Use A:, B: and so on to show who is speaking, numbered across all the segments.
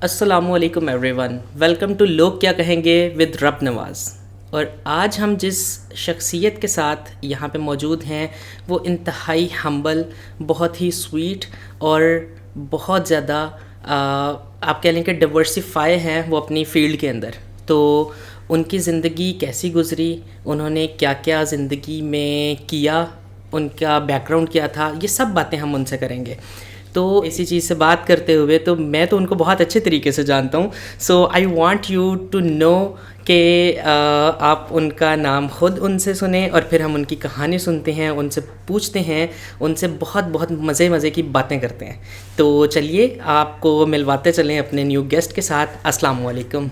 A: السلام علیکم every one, welcome to لوگ کیا کہیں گے ود رب نواز۔ اور آج ہم جس شخصیت کے ساتھ یہاں پہ موجود ہیں وہ انتہائی ہمبل، بہت ہی سویٹ اور بہت زیادہ آپ کہہ لیں کہ ڈائیورسفائی ہیں وہ اپنی فیلڈ کے اندر۔ تو ان کی زندگی کیسی گزری، انہوں نے کیا کیا زندگی میں کیا، ان کا بیک گراؤنڈ کیا تھا، یہ سب باتیں ہم ان سے کریں گے۔ تو اسی چیز سے بات کرتے ہوئے تو میں تو ان کو بہت اچھے طریقے سے جانتا ہوں، so I want you to know کہ آپ ان کا نام خود ان سے سنیں اور پھر ہم ان کی کہانی سنتے ہیں، ان سے پوچھتے ہیں، ان سے بہت بہت مزے کی باتیں کرتے ہیں۔ تو چلیے آپ کو ملواتے چلیں اپنے نیو گیسٹ کے ساتھ۔ السلام علیکم۔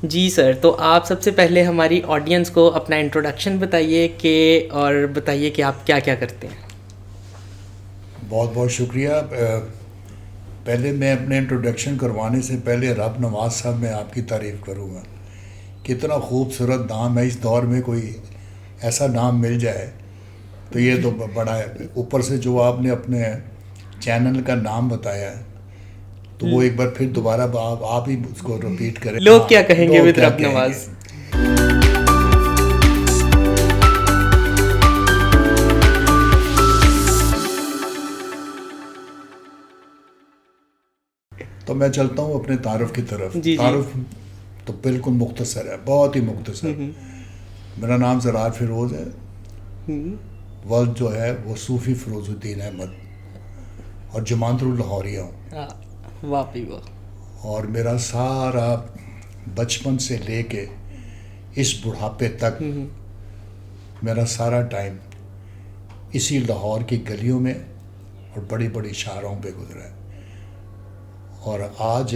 A: جی سر، تو آپ سب سے پہلے ہماری آڈینس کو اپنا انٹروڈکشن بتائیے اور بتائیے کہ آپ کیا کیا کرتے ہیں۔
B: بہت بہت شکریہ۔ پہلے میں اپنے انٹروڈکشن کروانے سے پہلے رب نواز صاحب میں آپ کی تعریف کروں گا۔ کتنا خوبصورت نام ہے، اس دور میں کوئی ایسا نام مل جائے تو یہ تو بڑا ہے۔ اوپر سے جو آپ نے اپنے چینل کا نام بتایا ہے تو وہ ایک بار پھر دوبارہ آپ ہی اس کو رپیٹ کریں۔
A: لوگ کیا کہیں گے ود رب نواز۔
B: تو میں چلتا ہوں اپنے تعارف کی طرف۔ تعارف تو بالکل مختصر ہے، بہت ہی مختصر۔ میرا نام زرار فیروز ہے، ولد جو ہے وہ صوفی فیروز الدین احمد، اور جماندر لاہوریہ ہوں۔
A: واقعی واہ۔
B: اور میرا سارا بچپن سے لے کے اس بڑھاپے تک میرا سارا ٹائم اسی لاہور کی گلیوں میں اور بڑی بڑی شاہراہوں پہ گزرا ہے۔ اور آج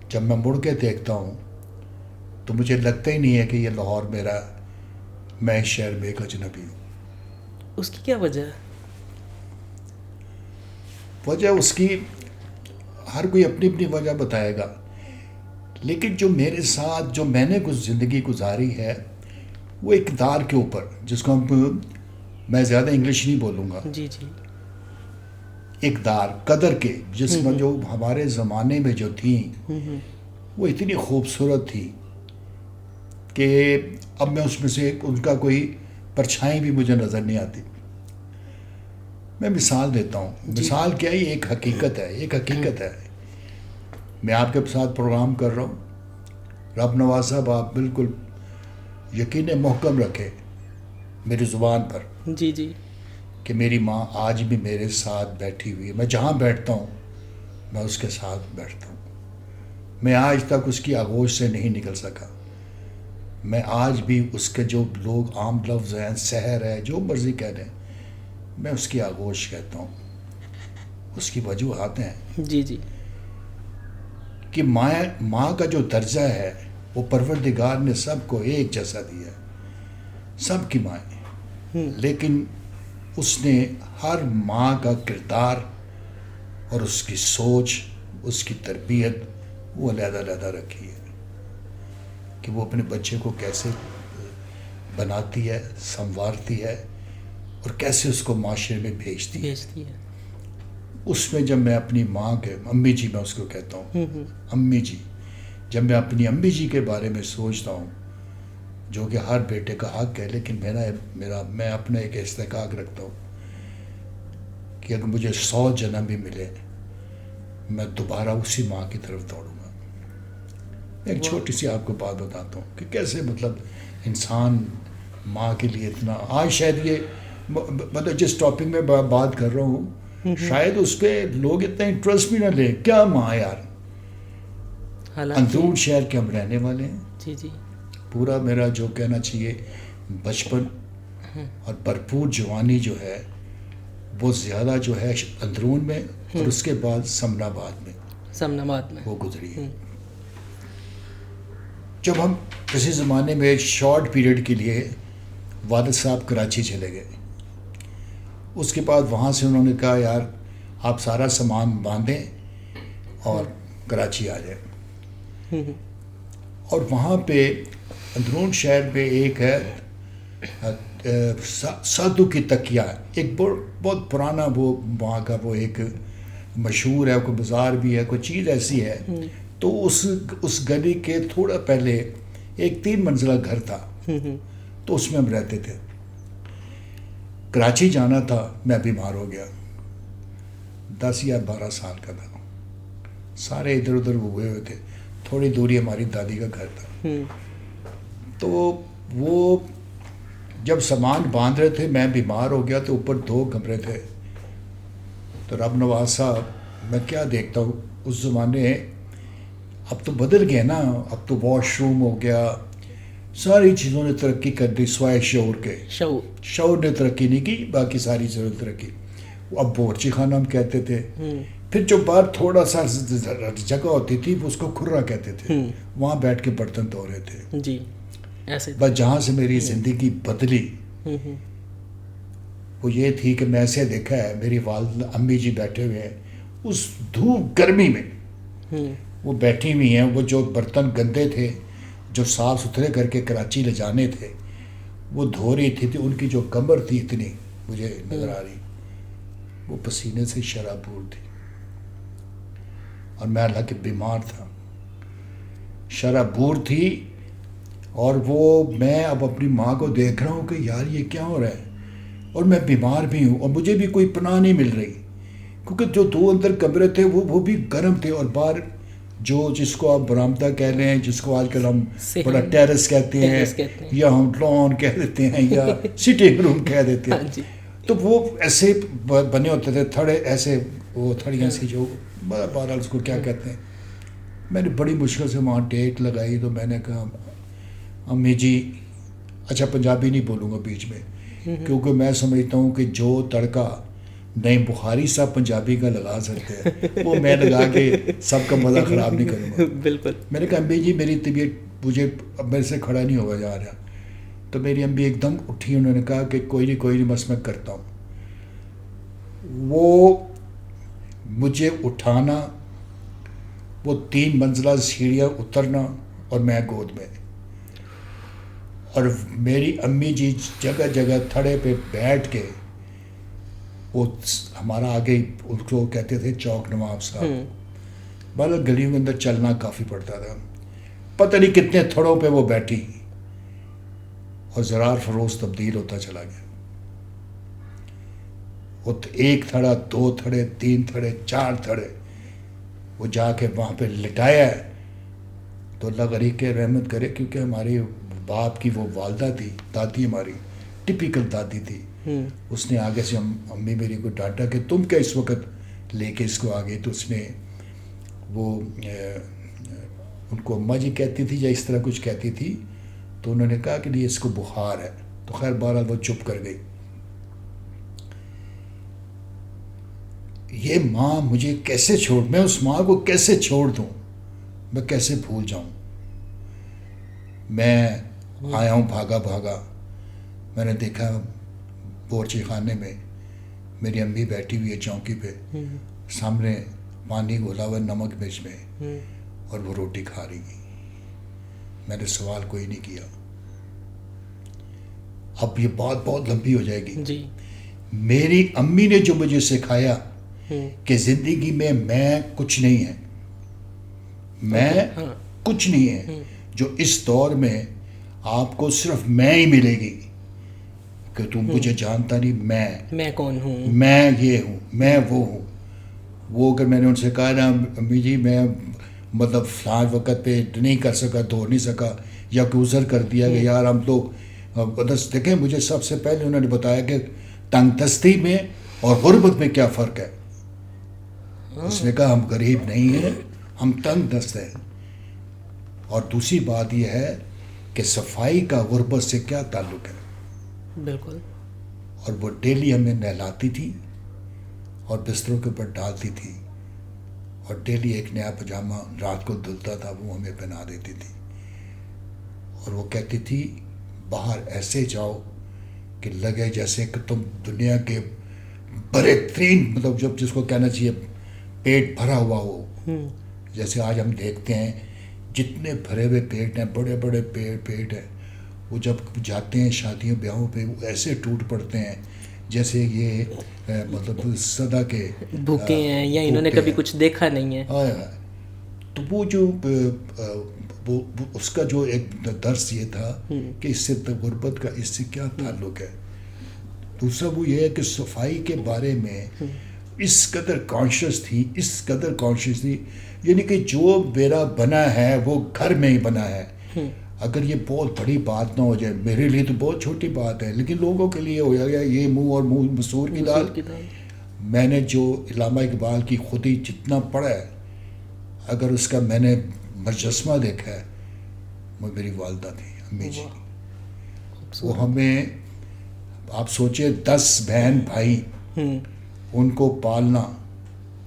B: جب میں مڑ کے دیکھتا ہوں تو مجھے لگتا ہی نہیں ہے کہ یہ لاہور میرا، میں اس شہر میں ایک اجنبی ہوں۔
A: اس کی کیا وجہ ہے؟
B: وجہ اس کی ہر کوئی اپنی اپنی وجہ بتائے گا، لیکن جو میرے ساتھ جو میں نے کچھ زندگی گزاری ہے وہ اقدار کے اوپر، جس کو میں زیادہ انگلش نہیں بولوں گا،
A: جی جی،
B: اقدار قدر کے، جس میں جو ہمارے زمانے میں جو تھیں وہ اتنی خوبصورت تھی کہ اب میں اس میں سے ان کا کوئی پرچھائی بھی مجھے نظر نہیں آتی۔ میں مثال دیتا ہوں، مثال کیا ہے، ایک حقیقت ہے، ایک حقیقت ہے۔ میں آپ کے ساتھ پروگرام کر رہا ہوں، رب نواز صاحب آپ بالکل یقین محکم رکھے میری زبان پر
A: جی جی،
B: کہ میری ماں آج بھی میرے ساتھ بیٹھی ہوئی ہے۔ میں جہاں بیٹھتا ہوں میں اس کے ساتھ بیٹھتا ہوں۔ میں آج تک اس کی آغوش سے نہیں نکل سکا۔ میں آج بھی اس کے جو لوگ عام لفظ ہیں، سحر ہے، جو مرضی کہہ دیں، میں اس کی آغوش کہتا ہوں۔ اس کی وجوہات ہیں
A: جی جی،
B: کہ ماں کا جو درجہ ہے وہ پروردگار نے سب کو ایک جیسا دیا ہے، سب کی مائیں، لیکن اس نے ہر ماں کا کردار اور اس کی سوچ، اس کی تربیت وہ علیحدہ علیحدہ رکھی ہے کہ وہ اپنے بچے کو کیسے بناتی ہے، سنوارتی ہے اور کیسے اس کو معاشرے میں بھیجتی ہے۔ اس میں جب میں اپنی ماں کے، امی جی میں اس کو کہتا ہوں، امی جی، جب میں اپنی امی جی کے بارے میں سوچتا ہوں، جو کہ ہر بیٹے کا حق ہے، لیکن میں اپنا ایک استحقاق رکھتا ہوں کہ اگر مجھے 100 جنم بھی ملے میں دوبارہ اسی ماں کی طرف دوڑوں گا۔ ایک چھوٹی سی آپ کو بات بتاتا ہوں کہ کیسے مطلب انسان ماں کے لیے اتنا، آج شاید یہ مطلب جس ٹاپک میں بات کر رہا ہوں شاید اس پہ لوگ اتنا انٹرسٹ بھی نہ لیں، کیا ماں یار، اندرون شہر کے ہم رہنے والے ہیں۔
A: جی جی،
B: پورا میرا جو کہنا چاہیے بچپن اور بھرپور جوانی جو ہے وہ زیادہ جو ہے اندرون میں اور اس کے بعد سمن آباد میں وہ گزری ہے۔ جب ہم کسی زمانے میں شارٹ پیریڈ کے لیے والد صاحب کراچی چلے گئے، اس کے بعد وہاں سے انہوں نے کہا یار آپ سارا سامان باندھیں اور کراچی آ جائیں، اور وہاں پہ اندرون شہر پہ ایک ہے سادھو کی تکیہ، ایک بہت پرانا وہ وہاں کا وہ ایک مشہور ہے، کوئی بازار بھی ہے، کوئی چیز ایسی ہے. تو اس گلی کے تھوڑا پہلے ایک 3 منزلہ گھر تھا، تو اس میں ہم رہتے تھے. کراچی جانا تھا، میں بیمار ہو گیا، 10 یا 12 سال کا تھا. سارے ادھر ادھر ہوئے ہوئے تھے. تھوڑی دوری ہماری دادی کا گھر تھا. تو وہ جب سامان باندھ رہے تھے، میں بیمار ہو گیا، تو اوپر 2 کمرے تھے. تو رب نواز صاحب، میں کیا دیکھتا ہوں اس زمانے، اب تو بدل گئے نا، اب تو واش روم ہو گیا، ساری چیزوں نے ترقی کر دی سوائے شعور کے. شعور نے ترقی نہیں کی، باقی ساری چیزوں نے ترقی. اب بورچی خانہ ہم کہتے تھے. پھر جو باہر تھوڑا سا جگہ ہوتی تھی، اس کو کھرا کہتے تھے، وہاں بیٹھ کے برتن دھو رہے تھے.
A: جی ایسے.
B: بس جہاں سے میری زندگی بدلی وہ یہ تھی کہ میں ایسے دیکھا ہے، میری والدہ امی جی بیٹھے ہوئے ہیں اس دھوپ گرمی میں، وہ بیٹھی ہوئی ہیں، وہ جو برتن گندے تھے جو صاف ستھرے کر کے کراچی لے جانے تھے وہ دھو رہی تھی. ان کی جو کمر تھی اتنی مجھے نظر آ رہی، وہ پسینے سے شرابور تھی، اور میں حالانکہ بیمار تھا، شرابور تھی. اور وہ میں اب اپنی ماں کو دیکھ رہا ہوں کہ یار یہ کیا ہو رہا ہے، اور میں بیمار بھی ہوں، اور مجھے بھی کوئی پناہ نہیں مل رہی، کیونکہ جو 2 اندر کمرے تھے وہ بھی گرم تھے، اور باہر جو جس کو آپ برآمدہ کہہ لیں، جس کو آج کل ہم بڑا ٹیرس کہتے ہیں، یا ہم لان کہہ دیتے ہیں، یا سٹنگ روم کہہ دیتے ہیں. تو وہ ایسے بنے ہوتے تھے تھڑے، ایسے وہ تھڑیاں سی جو بہرحال اس کو کیا کہتے ہیں. میں نے بڑی مشکل سے وہاں ٹیک لگائی. تو میں نے کہا امی جی، اچھا پنجابی نہیں بولوں گا بیچ میں، کیونکہ میں سمجھتا ہوں کہ جو تڑکا نہیں بخاری صاحب پنجابی کا لگا سکتے ہیں وہ میں لگا کے سب کا مزہ خراب نہیں کروں گا.
A: بالکل.
B: میں نے کہا امی جی میری طبیعت، مجھے اب میرے سے کھڑا نہیں ہوا جا رہا. تو میری امی ایک دم اٹھی، انہوں نے کہا کہ کوئی نہیں بس میں کرتا ہوں. وہ مجھے اٹھانا، وہ 3 منزلہ سیڑھیاں اترنا، اور میں گود میں، اور میری امی جی جگہ جگہ تھڑے پہ بیٹھ کے، وہ ہمارا آگے ان کو کہتے تھے چوک نواب صاحب، بہت گلیوں کے اندر چلنا کافی پڑتا تھا. پتہ نہیں کتنے تھڑوں پہ وہ بیٹھی، اور زرار فروز تبدیل ہوتا چلا گیا. وہ 1 تھڑا، 2 تھڑے، 3 تھڑے، 4 تھڑے، وہ جا کے وہاں پہ لٹایا ہے. تو اللہ غریق کے رحمت کرے، کیونکہ ہماری باپ کی وہ والدہ تھی، دادی ہماری ٹپیکل دادی تھی. اس نے آگے سے امی میری کو ڈانٹا کہ تم کیا اس وقت لے کے اس کو آگے. تو اس نے وہ ان کو اماں جی کہتی تھی یا اس طرح کچھ کہتی تھی، تو انہوں نے کہا کہ نہیں اس کو بخار ہے. تو خیر بہرحال وہ چپ کر گئی. یہ ماں مجھے کیسے چھوڑ، میں اس ماں کو کیسے چھوڑ دوں، میں کیسے بھول جاؤں. میں آیا ہوں بھاگا بھاگا. میں نے دیکھا بورچی خانے میں میری امی بیٹھی ہوئی ہے چوکی پہ، سامنے پانی گھولا ہوا نمک مرچ میں، اور وہ روٹی کھا رہی ہیں. میں نے سوال کوئی نہیں کیا. اب یہ بات بہت لمبی ہو جائے گی.
A: جی.
B: میری امی نے جو مجھے سکھایا کہ زندگی میں کچھ نہیں ہے، میں کچھ نہیں ہے، جو اس دور میں آپ کو صرف میں ہی ملے گی، کہ تم مجھے جانتا نہیں،
A: میں کون ہوں،
B: میں یہ ہوں، میں وہ ہوں. وہ اگر میں نے ان سے کہا نا امی جی میں مطلب فلاں وقت پہ نہیں کر سکا، دوڑ نہیں سکا، یا کوئی عذر کر دیا کہ یار ہم لوگ بس دیکھیں، مجھے سب سے پہلے انہوں نے بتایا کہ تنگ دستی میں اور غربت میں کیا فرق ہے. اس نے کہا ہم غریب نہیں ہیں، ہم تنگ دست ہیں. اور دوسری بات یہ ہے کہ صفائی کا غربت سے کیا تعلق ہے.
A: بالکل.
B: اور وہ ڈیلی ہمیں نہلاتی تھی اور بستروں کے اوپر ڈالتی تھی، اور ڈیلی ایک نیا پجامہ رات کو دھلتا تھا وہ ہمیں پہنا دیتی تھی. اور وہ کہتی تھی باہر ایسے جاؤ کہ لگے جیسے کہ تم دنیا کے بڑے ترین، مطلب جب جس کو کہنا چاہیے پیٹ بھرا ہوا ہو. جیسے آج ہم دیکھتے ہیں جتنے بھرے ہوئے پیٹ ہیں، بڑے بڑے پیٹ ہیں، وہ جب جاتے ہیں شادیوں بیاہوں پہ وہ ایسے ٹوٹ پڑتے ہیں جیسے یہ مطلب صدا کے
A: بھوکے ہیں یا انہوں نے کبھی کچھ دیکھا نہیں ہے.
B: تو وہ جو اس کا جو ایک درس یہ تھا کہ اس سے غربت کا اس سے کیا تعلق ہے. دوسرا وہ یہ ہے کہ صفائی کے بارے میں اس قدر کانشیس تھی یعنی کہ جو میرا بنا ہے وہ گھر میں ہی بنا ہے. اگر یہ بہت بڑی بات نہ ہو جائے، میرے لیے تو بہت چھوٹی بات ہے، لیکن لوگوں کے لیے ہو گیا یہ منہ اور منہ مسور کی دال. میں نے جو علامہ اقبال کی خودی جتنا پڑھا ہے، اگر اس کا میں نے مجسمہ دیکھا ہے، وہ میری والدہ تھی، امی جی. وہ ہمیں، آپ سوچیں 10 بہن بھائی، ان کو پالنا،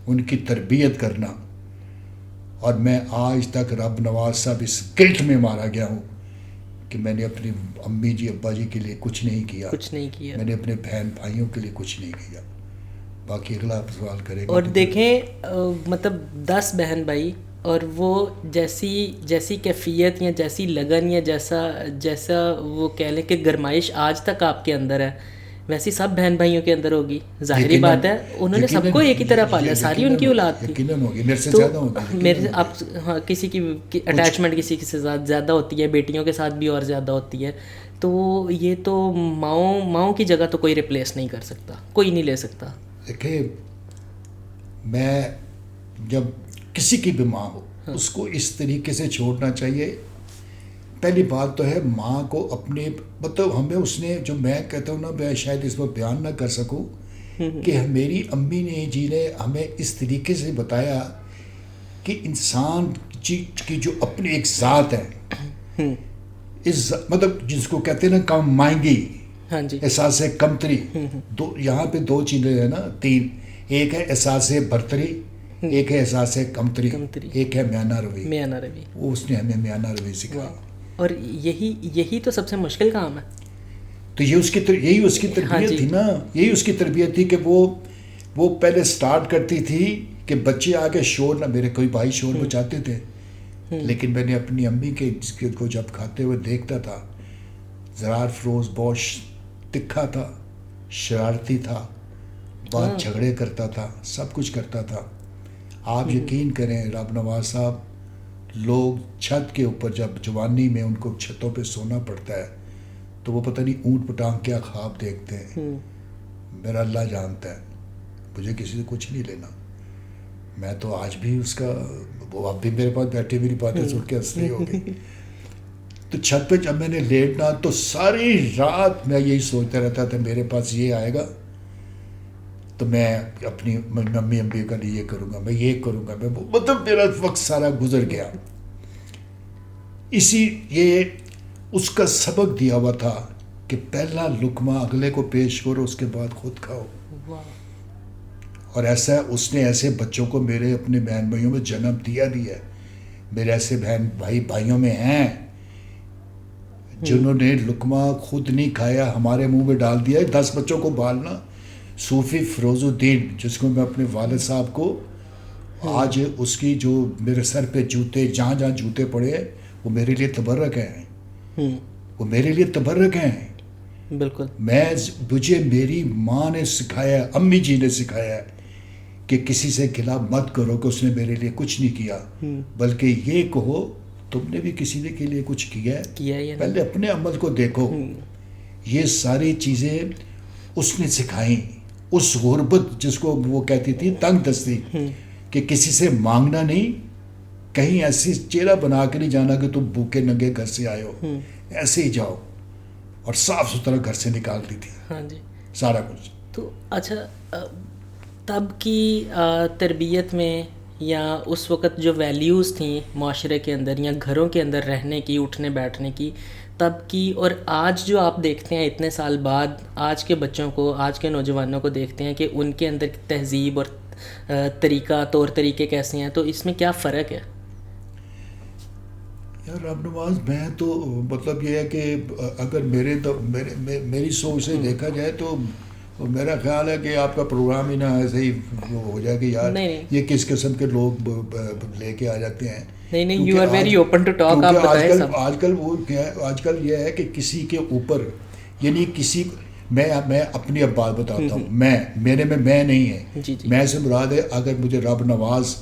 B: ان کی تربیت کرنا، اور میں آج تک رب نواز صاحب اس گلٹ میں مارا گیا ہوں کہ میں نے اپنی امی جی ابا جی کے لیے کچھ نہیں کیا، میں نے اپنے بہن بھائیوں کے لیے کچھ نہیں کیا. باقی اگلا سوال کرے گا.
A: اور دیکھیں مطلب 10 بہن بھائی، اور وہ جیسی کیفیت یا جیسی لگن یا جیسا وہ کہہ لیں کہ گرمائش آج تک آپ کے اندر ہے، ویسی سب بہن بھائیوں کے اندر ہوگی. ظاہری بات ہے انہوں نے سب کو ایک ہی طرح پالا، ساری ان کی اولاد تھی. میرے آپ ہاں کسی کی اٹیچمنٹ کسی سے زیادہ ہوتی ہے، بیٹیوں کے ساتھ بھی اور زیادہ ہوتی ہے. تو یہ تو ماؤں کی جگہ تو کوئی ریپلیس نہیں کر سکتا، کوئی نہیں لے سکتا.
B: دیکھیں، میں جب کسی کی بھی ماں ہو اس کو اس طریقے سے چھوڑنا چاہیے. پہلی بات تو ہے ماں کو اپنے مطلب ہمیں اس نے، جو میں کہتا ہوں نا، میں شاید اس پر بیان نہ کر سکوں کہ میری امی نے ہمیں اس طریقے سے بتایا کہ انسان کی جو اپنی ایک ذات ہے، اس مطلب جس کو کہتے ہیں نا کم مائنگی، احساس کمتری. یہاں پہ 2 چیزیں ہیں نا، 3. ایک ہے احساس برتری، ایک ہے احساس کمتری، ایک ہے میانہ روی. وہ اس نے ہمیں میانہ روی سکھائی.
A: اور یہی تو سب سے مشکل کام ہے.
B: تو یہی اس کی تربیت تھی نا، یہی اس کی تربیت تھی کہ وہ پہلے سٹارٹ کرتی تھی کہ بچے آگے شور نہ، میرے کوئی بھائی شور مچاتے تھے، لیکن میں نے اپنی امی کے کو جب کھاتے ہوئے دیکھتا تھا، زرار فروز بہت تکھا تھا، شرارتی تھا، بات جھگڑے کرتا تھا، سب کچھ کرتا تھا. آپ یقین کریں رب نواز صاحب، لوگ چھت کے اوپر جب جوانی میں ان کو چھتوں پہ سونا پڑتا ہے تو وہ پتہ نہیں اونٹ پٹانگ کیا خواب دیکھتے ہیں. میرا اللہ جانتا ہے، مجھے کسی سے کچھ نہیں لینا. میں تو آج بھی اس کا، وہ اب بھی میرے پاس بیٹھے میری باتیں سن کے ہنس رہی ہوگی. تو چھت پہ جب میں نے لیٹنا تو ساری رات میں یہی سوچتا رہتا تھا میرے پاس یہ آئے گا تو میں اپنی ممی ابی کا لیے یہ کروں گا، میں یہ کروں گا، میں مطلب میرا وقت سارا گزر گیا. یہ اس کا سبق دیا ہوا تھا کہ پہلا لقمہ اگلے کو پیش کرو، اس کے بعد خود کھاؤ. اور ایسا اس نے ایسے بچوں کو میرے اپنے بہن بھائیوں میں جنم دیا بھی ہے. میرے ایسے بہن بھائیوں میں ہیں جنہوں نے لقمہ خود نہیں کھایا، ہمارے منہ میں ڈال دیا. 10 بچوں کو پالنا. صوفی فیروز الدین، جس کو میں اپنے والد صاحب کو آج اس کی جو میرے سر پہ جوتے، جہاں جوتے پڑے ہیں، وہ میرے لیے تبرک ہیں. وہ میرے لیے تبرک ہیں.
A: بالکل.
B: مجھے میری ماں نے سکھایا، امی جی نے سکھایا کہ کسی سے گلا مت کرو کہ اس نے میرے لیے کچھ نہیں کیا، بلکہ یہ کہو تم نے بھی کسی کے لیے کچھ کیا ہے، پہلے اپنے عمل کو دیکھو. یہ ساری چیزیں اس نے سکھائیں. اس غربت جس کو وہ کہتی تھی تنگ دستی، کہ کسی سے مانگنا نہیں، کہیں ایسی چہرہ بنا کے نہیں جانا کہ تم بھوکے ننگے گھر سے آئے ہو، ایسے ہی جاؤ. اور صاف ستھرا گھر سے نکالتی تھی سارا کچھ.
A: تو اچھا، تب کی تربیت میں یا اس وقت جو ویلیوز تھیں معاشرے کے اندر یا گھروں کے اندر رہنے کی، اٹھنے بیٹھنے کی، تب کی اور آج جو آپ دیکھتے ہیں اتنے سال بعد آج کے بچوں کو، آج کے نوجوانوں کو دیکھتے ہیں کہ ان کے اندر تہذیب اور طریقہ، طور طریقے کیسے ہیں، تو اس میں کیا فرق ہے؟
B: یار رب نواز، میں تو مطلب یہ ہے کہ اگر میری سوچ سے دیکھا جائے تو میرا خیال ہے کہ آپ کا پروگرام ہی نہ ایسے ہی ہو جائے کہ یار یہ کس قسم کے لوگ لے کے آ جاتے ہیں.
A: نہیں، you are very open to talk. آپ بتائیں.
B: آج کل وہ کیا ہے، آج کل یہ ہے کہ کسی کے اوپر، یعنی کسی میں اپنی اب بات بتاتا ہوں. میرے میں نہیں ہے.
A: جی جی
B: میں سے مراد ہے اگر مجھے رب نواز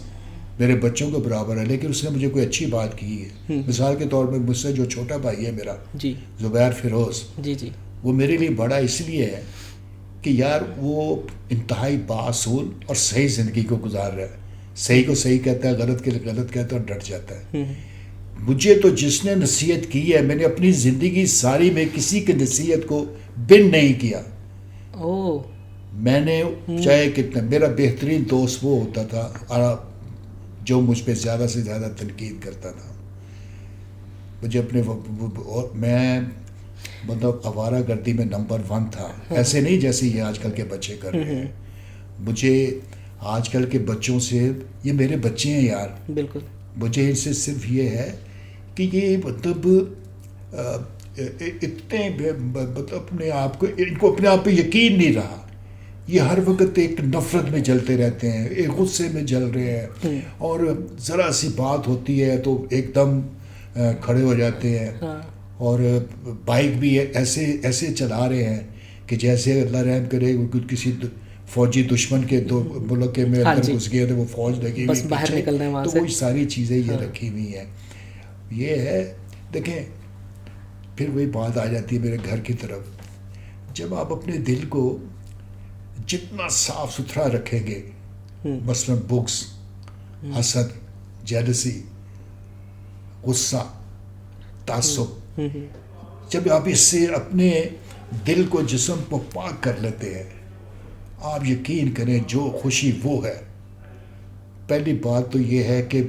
B: میرے بچوں کے برابر ہے لیکن اس نے مجھے کوئی اچھی بات کی ہے. مثال کے طور پہ مجھ سے جو چھوٹا بھائی ہے میرا
A: جی
B: زبیر فیروز,
A: جی جی
B: وہ میرے لیے بڑا اس لیے ہے کہ یار وہ انتہائی باصول اور صحیح زندگی کو گزار رہا ہے. صحیح کو صحیح کہتا ہے, غلط کے غلط کہتا ہے اور ڈٹ جاتا ہے. مجھے تو جس نے نصیحت کی ہے, میں نے اپنی زندگی ساری میں کسی کی نصیحت کو بن نہیں کیا.
A: او
B: میں نے چاہے کتنا, میرا بہترین دوست وہ ہوتا تھا جو مجھ پہ زیادہ سے زیادہ تنقید کرتا تھا. مجھے اپنے میں مطلب آوارہ گردی میں نمبر 1 تھا. ایسے نہیں جیسے یہ آج کل کے بچے کر رہے ہیں. مجھے آج کل کے بچوں سے, یہ میرے بچے ہیں یار,
A: بالکل,
B: مجھے ان سے صرف یہ ہے کہ یہ مطلب اتنے مطلب اپنے آپ کو, ان کو اپنے آپ پہ یقین نہیں رہا. یہ ہر وقت ایک نفرت میں جلتے رہتے ہیں, ایک غصے میں جل رہے ہیں, اور ذرا سی بات ہوتی ہے تو ایک دم کھڑے ہو جاتے ہیں. اور بائک بھی ایسے چلا رہے ہیں کہ جیسے اللہ رحم کرے کسی فوجی دشمن کے دو ملک کے میں اندر گھس گئے تو وہ فوج لگی ہوئی پیچھے, تو وہی ساری چیزیں یہ رکھی ہوئی ہیں. یہ ہے دیکھیں, پھر وہی بات آ جاتی ہے میرے گھر کی طرف. جب آپ اپنے دل کو جتنا صاف ستھرا رکھیں گے, مثلاً بغض, حسد, جیلسی, غصہ, تعصب, جب آپ اس سے اپنے دل کو جسم کو پاک کر لیتے ہیں, آپ یقین کریں جو خوشی وہ ہے. پہلی بات تو یہ ہے کہ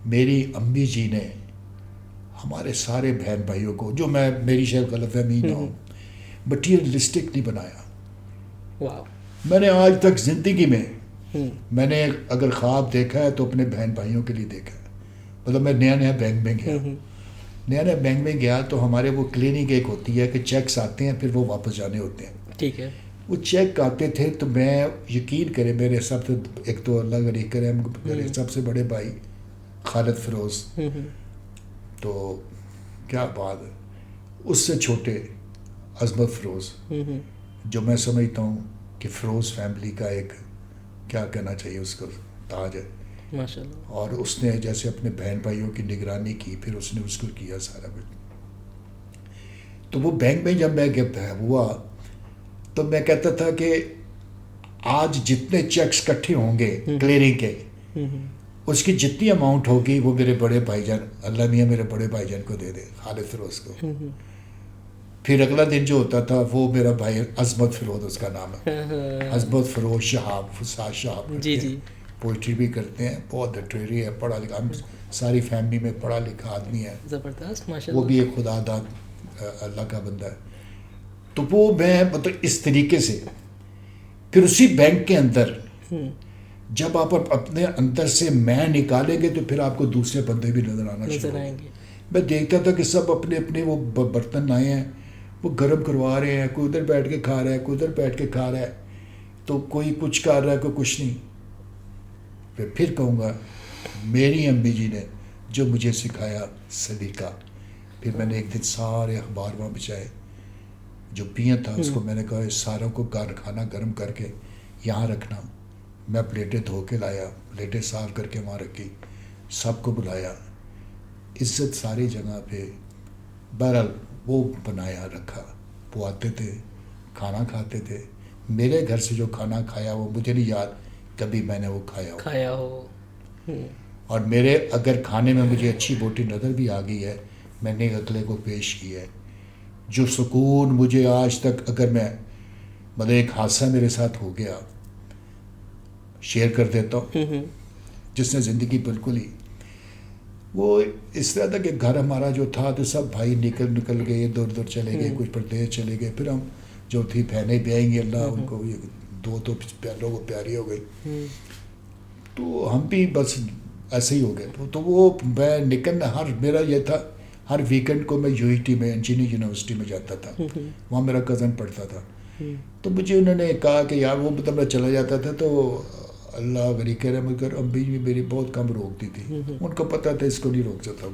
B: میری امی جی نے ہمارے سارے بہن بھائیوں کو, جو میری شاید غلط فہمی نہ ہو, مٹیریلسٹک نہیں بنایا.
A: واو,
B: میں نے آج تک زندگی میں میں نے اگر خواب دیکھا ہے تو اپنے بہن بھائیوں کے لیے دیکھا ہے. مطلب میں نیا بینک میں گیا تو ہمارے وہ کلینک ایک ہوتی ہے کہ چیکس آتے ہیں پھر وہ واپس جانے ہوتے ہیں.
A: ٹھیک ہے,
B: وہ چیک آتے تھے تو میں یقین کرے میرے سب سے, ایک تو اللہ غنی کرے, میرے سب سے بڑے بھائی خالد فیروز, تو کیا بات ہے, اس سے چھوٹے عظمت فیروز, جو میں سمجھتا ہوں کہ فیروز فیملی کا ایک کیا کہنا چاہیے اس کو تاج ہے
A: ماشاء اللہ.
B: اور اس نے جیسے اپنے بہن بھائیوں کی نگرانی کی, پھر اس نے اس کو کیا سارا کچھ. تو وہ بینک میں جب میں ہوا تو میں کہتا تھا کہ آج جتنے چیکس اکٹھے ہوں گے کلیئرنگ کے, اس کی جتنی اماؤنٹ ہوگی وہ میرے بڑے بھائی جان, اللہ میاں میرے بڑے بھائی جان کو دے دے, خالد فیروز کو. پھر اگلا دن جو ہوتا تھا وہ میرا بھائی عظمت فیروز اس کا نام ہے, عظمت فیروز شہاب, فساد شہاب,
A: جی جی,
B: پوئٹری بھی کرتے ہیں, بہت لٹریری ہے, پڑھا لکھا, ہم ساری فیملی میں پڑھا لکھا آدمی ہے,
A: زبردست, ماشاء
B: وہ
A: اللہ.
B: بھی ایک خدا داد اللہ کا بندہ ہے. تو وہ میں مطلب اس طریقے سے پھر اسی بینک کے اندر جب آپ اپنے اندر سے میں نکالیں گے تو پھر آپ کو دوسرے بندے بھی نظر آنا شروع ہوں گے. میں دیکھتا تھا کہ سب اپنے اپنے وہ برتن آئے ہیں, وہ گرم کروا رہے ہیں, کوئی ادھر بیٹھ کے کھا رہا ہے, کوئی ادھر بیٹھ کے کھا رہا ہے, تو کوئی کچھ کر رہا ہے, کوئی کچھ نہیں. پھر کہوں گا میری امی جی نے جو مجھے سکھایا سلیقہ. پھر میں نے ایک دن سارے اخبار وہاں بچھائے, جو پیاں تھا اس کو میں نے کہا ساروں کو کھانا گرم کر کے یہاں رکھنا. میں پلیٹیں دھو کے لایا, پلیٹیں صاف کر کے وہاں رکھی, سب کو بلایا, عزت ساری جگہ پہ. بہرحال وہ بنایا رکھا, وہ آتے تھے کھانا کھاتے تھے. میرے گھر سے جو کھانا کھایا وہ مجھے نہیں یاد کبھی میں نے وہ کھایا ہو. اور میرے اگر کھانے میں مجھے اچھی بوٹی نظر بھی آ گئی ہے, میں نے اگلے کو پیش کی ہے. جو سکون مجھے آج تک, اگر میں مطلب ایک حادثہ میرے ساتھ ہو گیا شیئر کر دیتا ہوں, جس نے زندگی بالکل ہی, وہ اس طرح تھا کہ گھر ہمارا جو تھا تو سب بھائی نکل گئے, ادھر ادھر چلے گئے, کچھ پردیش چلے گئے. پھر ہم جو تھی بہنیں بیائیں گے, اللہ ان کو, دو تو لوگوں پیاری ہو گئی, تو ہم بھی بس ایسے ہی ہو گئے. تو وہ میں نکلنا میرا یہ تھا, ہر ویکنڈ کو میں یو ای ٹی میں انجینئرنگ یونیورسٹی میں جاتا تھا, وہاں میرا کزن پڑھتا تھا. تو مجھے انہوں نے کہا کہ یار وہ مطلب میں چلا جاتا تھا تو اللہ غنی کرے, مگر ابھی بھی میری بہت کم روکتی تھی, ان کو پتہ تھا اس کو نہیں روک سکتا.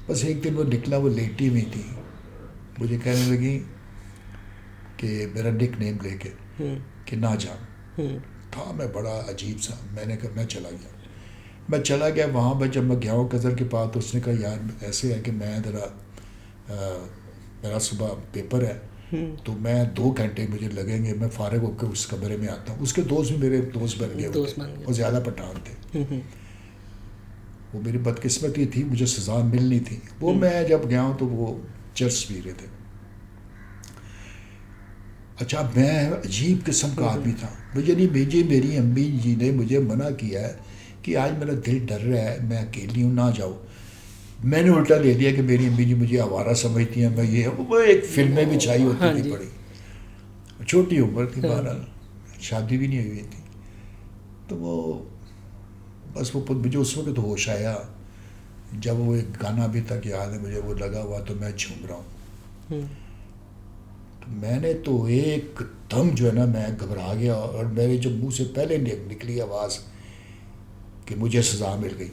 B: بس ایک دن وہ نکلا, وہ لیٹی ہوئی تھی, مجھے کہنے لگی کہ میرا نک نیم لے کے کہ نا جان تھا. میں بڑا عجیب سا. میں نے کہا میں چلا گیا وہاں پہ. جب میں گیا ہوں قدر کے پاس تو اس نے کہا یار ایسے ہے کہ میں ذرا میرا صبح پیپر ہے تو میں 2 گھنٹے مجھے لگیں گے, میں فارغ ہو کے اس کمرے میں آتا ہوں. اس کے دوست بھی میرے دوست بن گئے ہوتے, وہ زیادہ پٹھان تھے. وہ میری بدقسمتی تھی, مجھے سزا ملنی تھی. وہ میں جب گیا ہوں تو وہ چرس پی رہے تھے. اچھا میں عجیب قسم کا آدمی تھا. مجھے نہیں بھیجی, میری امی جی نے مجھے منع کیا ہے کہ آج میرا دل ڈر رہا ہے, میں اکیلی ہوں, نہ جاؤ. میں نے الٹا لے لیا کہ میری امی جی مجھے آوارہ سمجھتی ہیں, میں یہ وہ ایک فلمیں بھی چھائی ہوتی تھی بڑی. چھوٹی عمر تھی, بہرحال شادی بھی نہیں ہوئی تھی. تو وہ بس وہ مجھے اس وقت ہوش آیا جب وہ ایک گانا بھی تک یاد ہے مجھے, وہ لگا ہوا تو میں جھوم رہا ہوں. تو میں نے تو ایک دم جو ہے نا میں گھبرا گیا, اور میرے جو منہ سے پہلے نکلی آواز کہ مجھے سزا مل گئی.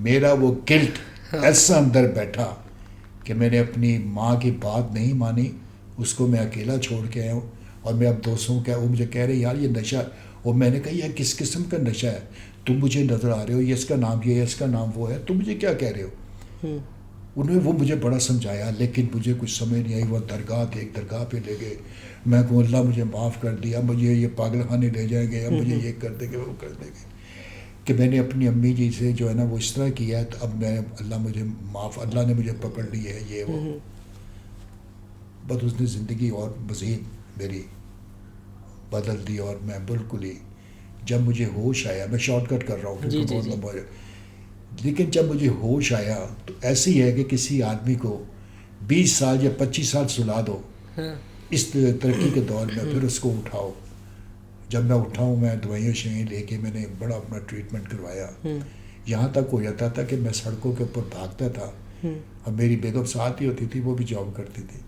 B: میرا وہ گلٹ ایسا اندر بیٹھا کہ میں نے اپنی ماں کی بات نہیں مانی, اس کو میں اکیلا چھوڑ کے آیا ہوں. اور میں اب دوستوں کا وہ مجھے کہہ رہے یار یہ نشہ, اور میں نے کہا یہ کس قسم کا نشہ ہے, تم مجھے نظر آ رہے ہو, یہ اس کا نام یہ ہے, اس کا نام وہ ہے, تم مجھے کیا کہہ رہے ہو. انہوں نے وہ مجھے بڑا سمجھایا, لیکن مجھے کچھ سمجھ نہیں آئی. وہ ایک درگاہ پہ لے گئے. میں کہوں اللہ مجھے معاف کر دیا, مجھے یہ پاگل خانے لے جائیں گے, اب مجھے یہ کر دیں گے, وہ کر دیں گے. کہ میں نے اپنی امی جی سے جو ہے نا وہ اس طرح کیا ہے, تو اب میں اللہ مجھے معاف, اللہ نے مجھے پکڑ لی ہے, یہ وہ. بس اس نے زندگی اور مزید میری بدل دی. اور میں بالکل ہی جب مجھے ہوش آیا, میں شارٹ کٹ کر رہا ہوں کیونکہ بہت لمبا ہے, لیکن جب مجھے ہوش آیا تو ایسی ہے کہ کسی آدمی کو 20 سال یا 25 سال سلا دو اس ترقی کے دور میں, پھر اس کو اٹھاؤ. جب میں اٹھا ہوں, میں دوائیاں شائیں لے کے میں نے بڑا اپنا ٹریٹمنٹ کروایا. یہاں تک ہو جاتا تھا کہ میں سڑکوں کے اوپر بھاگتا تھا, اور میری بیگم ساتھ ہی ہوتی تھی, وہ بھی جاب کرتی تھی.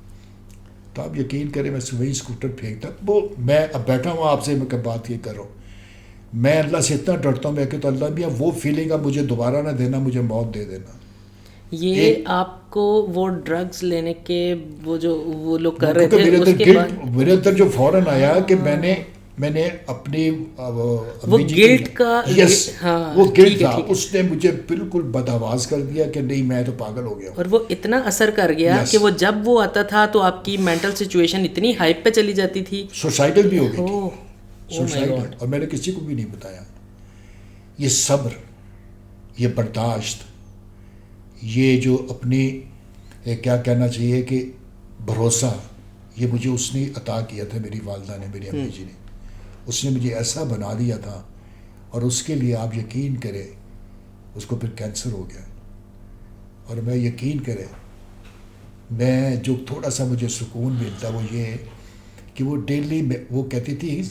B: تو آپ یقین کریں میں وہی اسکوٹر پھینکتا. وہ میں اب بیٹھا ہوں آپ سے, میں بات یہ کر رہا ہوں, میں اللہ سے اتنا ڈرتا ہوں, میں کہ تو اللہ بھی وہ فیلنگ اب مجھے دوبارہ نہ دینا, مجھے موت دے دینا.
A: یہ آپ کو وہ ڈرگز لینے کے وہ جو وہ لوگ کر رہے تھے اس کے بعد
B: میرے اندر جو فوراً آیا کہ میں نے اپنی
A: وہ گلٹ کا
B: وہ گلٹ تھا, اس نے مجھے بالکل بدآواز کر دیا کہ نہیں میں تو پاگل ہو گیا.
A: اور وہ اتنا اثر کر گیا کہ وہ جب وہ آتا تھا تو آپ کی مینٹل سچویشن اتنی ہائپ پہ چلی جاتی تھی,
B: سوسائڈل بھی ہو گئی تھی, سوسائڈل. اور میں نے کسی کو بھی نہیں بتایا. یہ صبر, یہ برداشت, یہ جو اپنی کیا کہنا چاہیے کہ بھروسہ, یہ مجھے اس نے عطا کیا تھا, میری والدہ نے, میری امی جی نے. اس نے مجھے ایسا بنا دیا تھا, اور اس کے لیے آپ یقین کریں اس کو پھر کینسر ہو گیا. اور میں یقین کریں میں جو تھوڑا سا مجھے سکون ملتا وہ یہ کہ وہ ڈیلی وہ کہتی تھی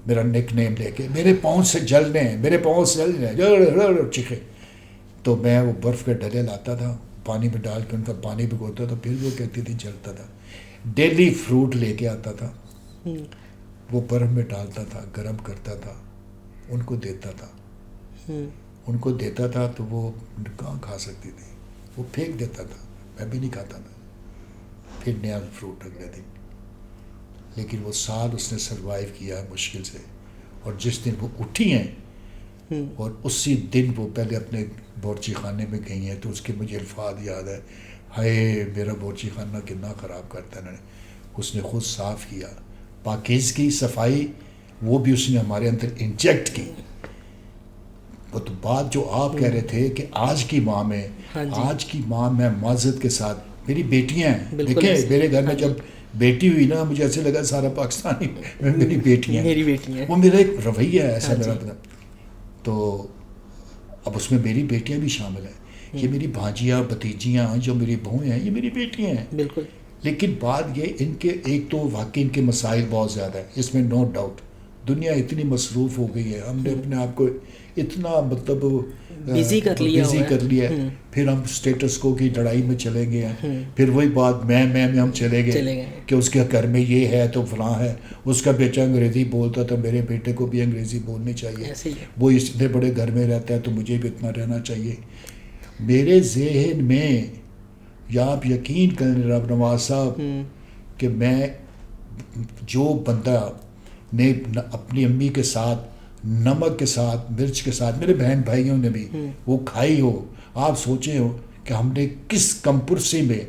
B: میرا نک نیم لے کے, میرے پاؤں سے جلنے ہیں, میرے پاؤں سے جلنے ہیں چیخے. تو میں وہ برف کے ڈلے لاتا تھا, پانی میں ڈال کے ان کا پانی بھگوتا تھا, پھر وہ کہتی تھی جلتا تھا. ڈیلی فروٹ لے کے آتا تھا, وہ برف میں ڈالتا تھا, گرم کرتا تھا, ان کو دیتا تھا. تو وہ کہاں کھا سکتی تھی, وہ پھینک دیتا تھا, میں بھی نہیں کھاتا تھا. پھر نیا فروٹ اگلے دن. لیکن وہ سال اس نے سروائیو کیا مشکل سے. اور جس دن وہ اٹھی ہیں اور اسی دن وہ پہلے اپنے بورچی خانے میں گئی ہیں, تو اس کے مجھے الفاظ یاد ہے, ہائے میرا بورچی خانہ کتنا خراب کرتا ہے. اس نے خود صاف کیا, پاکیزگی صفائی وہ بھی اس نے ہمارے اندر انجیکٹ کی. وہ تو بات جو آپ کہہ رہے تھے کہ آج کی ماں میں, آج کی ماں میں معذرت کے ساتھ, میری بیٹیاں ہیں, دیکھیں میرے گھر میں جب بیٹی ہوئی نا مجھے ایسے لگا سارا پاکستانی میری بیٹیاں, وہ میرا ایک رویہ ہے ایسا میرا. تو اب اس میں میری بیٹیاں بھی شامل ہیں, یہ میری بھانجیاں بھتیجیاں جو میری بہویں ہیں, یہ میری بیٹیاں ہیں.
A: بالکل.
B: لیکن بات یہ ان کے ایک تو واقعی ان کے مسائل بہت زیادہ ہیں, اس میں نو ڈاؤٹ. دنیا اتنی مصروف ہو گئی ہے, ہم نے اپنے آپ کو اتنا مطلب
A: بزی کر
B: لیا ہے. پھر ہم اسٹیٹس کو کی لڑائی میں چلے گئے ہیں, پھر وہی بات میں ہم چلے گئے کہ اس کے گھر میں یہ ہے تو فلاں ہے, اس کا بیٹا انگریزی بولتا تو میرے بیٹے کو بھی انگریزی بولنی چاہیے, وہ اتنے بڑے گھر میں رہتا ہے تو مجھے بھی اتنا رہنا چاہیے. میرے ذہن میں, یا آپ یقین کریں رب نواز صاحب کہ میں جو بندہ نے اپنی امی کے ساتھ نمک کے ساتھ مرچ کے ساتھ میرے بہن بھائیوں نے بھی وہ کھائی ہو, آپ سوچے ہو کہ ہم نے کس کم پرسی میں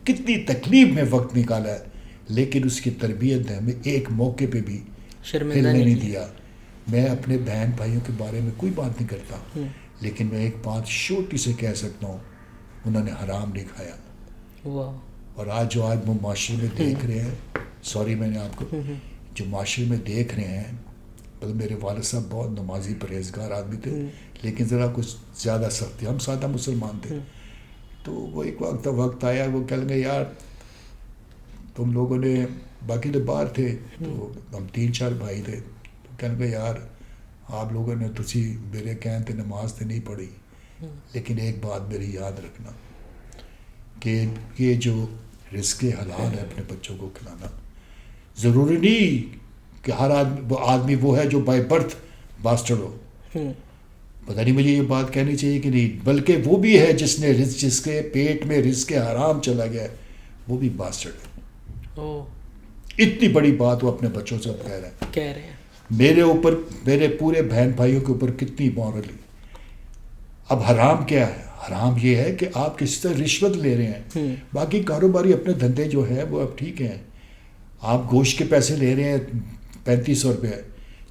B: کتنی تکلیف میں وقت نکالا ہے, لیکن اس کی تربیت نے ہمیں ایک موقع پہ بھی ہلنے نہیں دیا. میں اپنے بہن بھائیوں کے بارے میں کوئی بات نہیں کرتا, لیکن میں ایک بات چھوٹی سے کہہ سکتا ہوں, انہوں نے حرام نہیں کھایا. اور آج وہ معاشرے میں دیکھ رہے ہیں, سوری میں نے آپ کو, جو معاشرے میں دیکھ رہے ہیں, بلکہ میرے والد صاحب بہت نمازی پرہیزگار آدمی تھے, لیکن ذرا کچھ زیادہ سختی, ہم سادہ مسلمان تھے. تو وہ ایک وقت آیا, وہ کہہ لیں یار تم لوگوں نے, باقی تو باہر تھے, تو ہم 3-4 بھائی تھے, تو کہنے لگے یار آپ لوگوں نے تسی میرے کہنے تے نماز تے نہیں پڑھی, لیکن ایک بات میری یاد رکھنا کہ یہ جو رزق حلال ہے اپنے بچوں کو کھلانا, ضروری نہیں کہ ہر آدمی وہ ہے جو بائی برتھ باسٹرڈ ہو. پتہ نہیں مجھے یہ بات کہنی چاہیے کہ نہیں, بلکہ وہ بھی ہے جس کے پیٹ میں رزق حرام چلا گیا ہے, وہ بھی باسٹرڈ ہے. اتنی بڑی بات وہ اپنے بچوں سے کہہ رہے ہیں. میرے اوپر, میرے پورے بہن بھائیوں کے اوپر کتنی مورلی. اب حرام کیا ہے؟ حرام یہ ہے کہ آپ کسی طرح رشوت لے رہے ہیں. باقی کاروباری اپنے دھندے جو ہے وہ اب ٹھیک ہیں, آپ گوشت کے پیسے لے رہے ہیں 3500 روپے,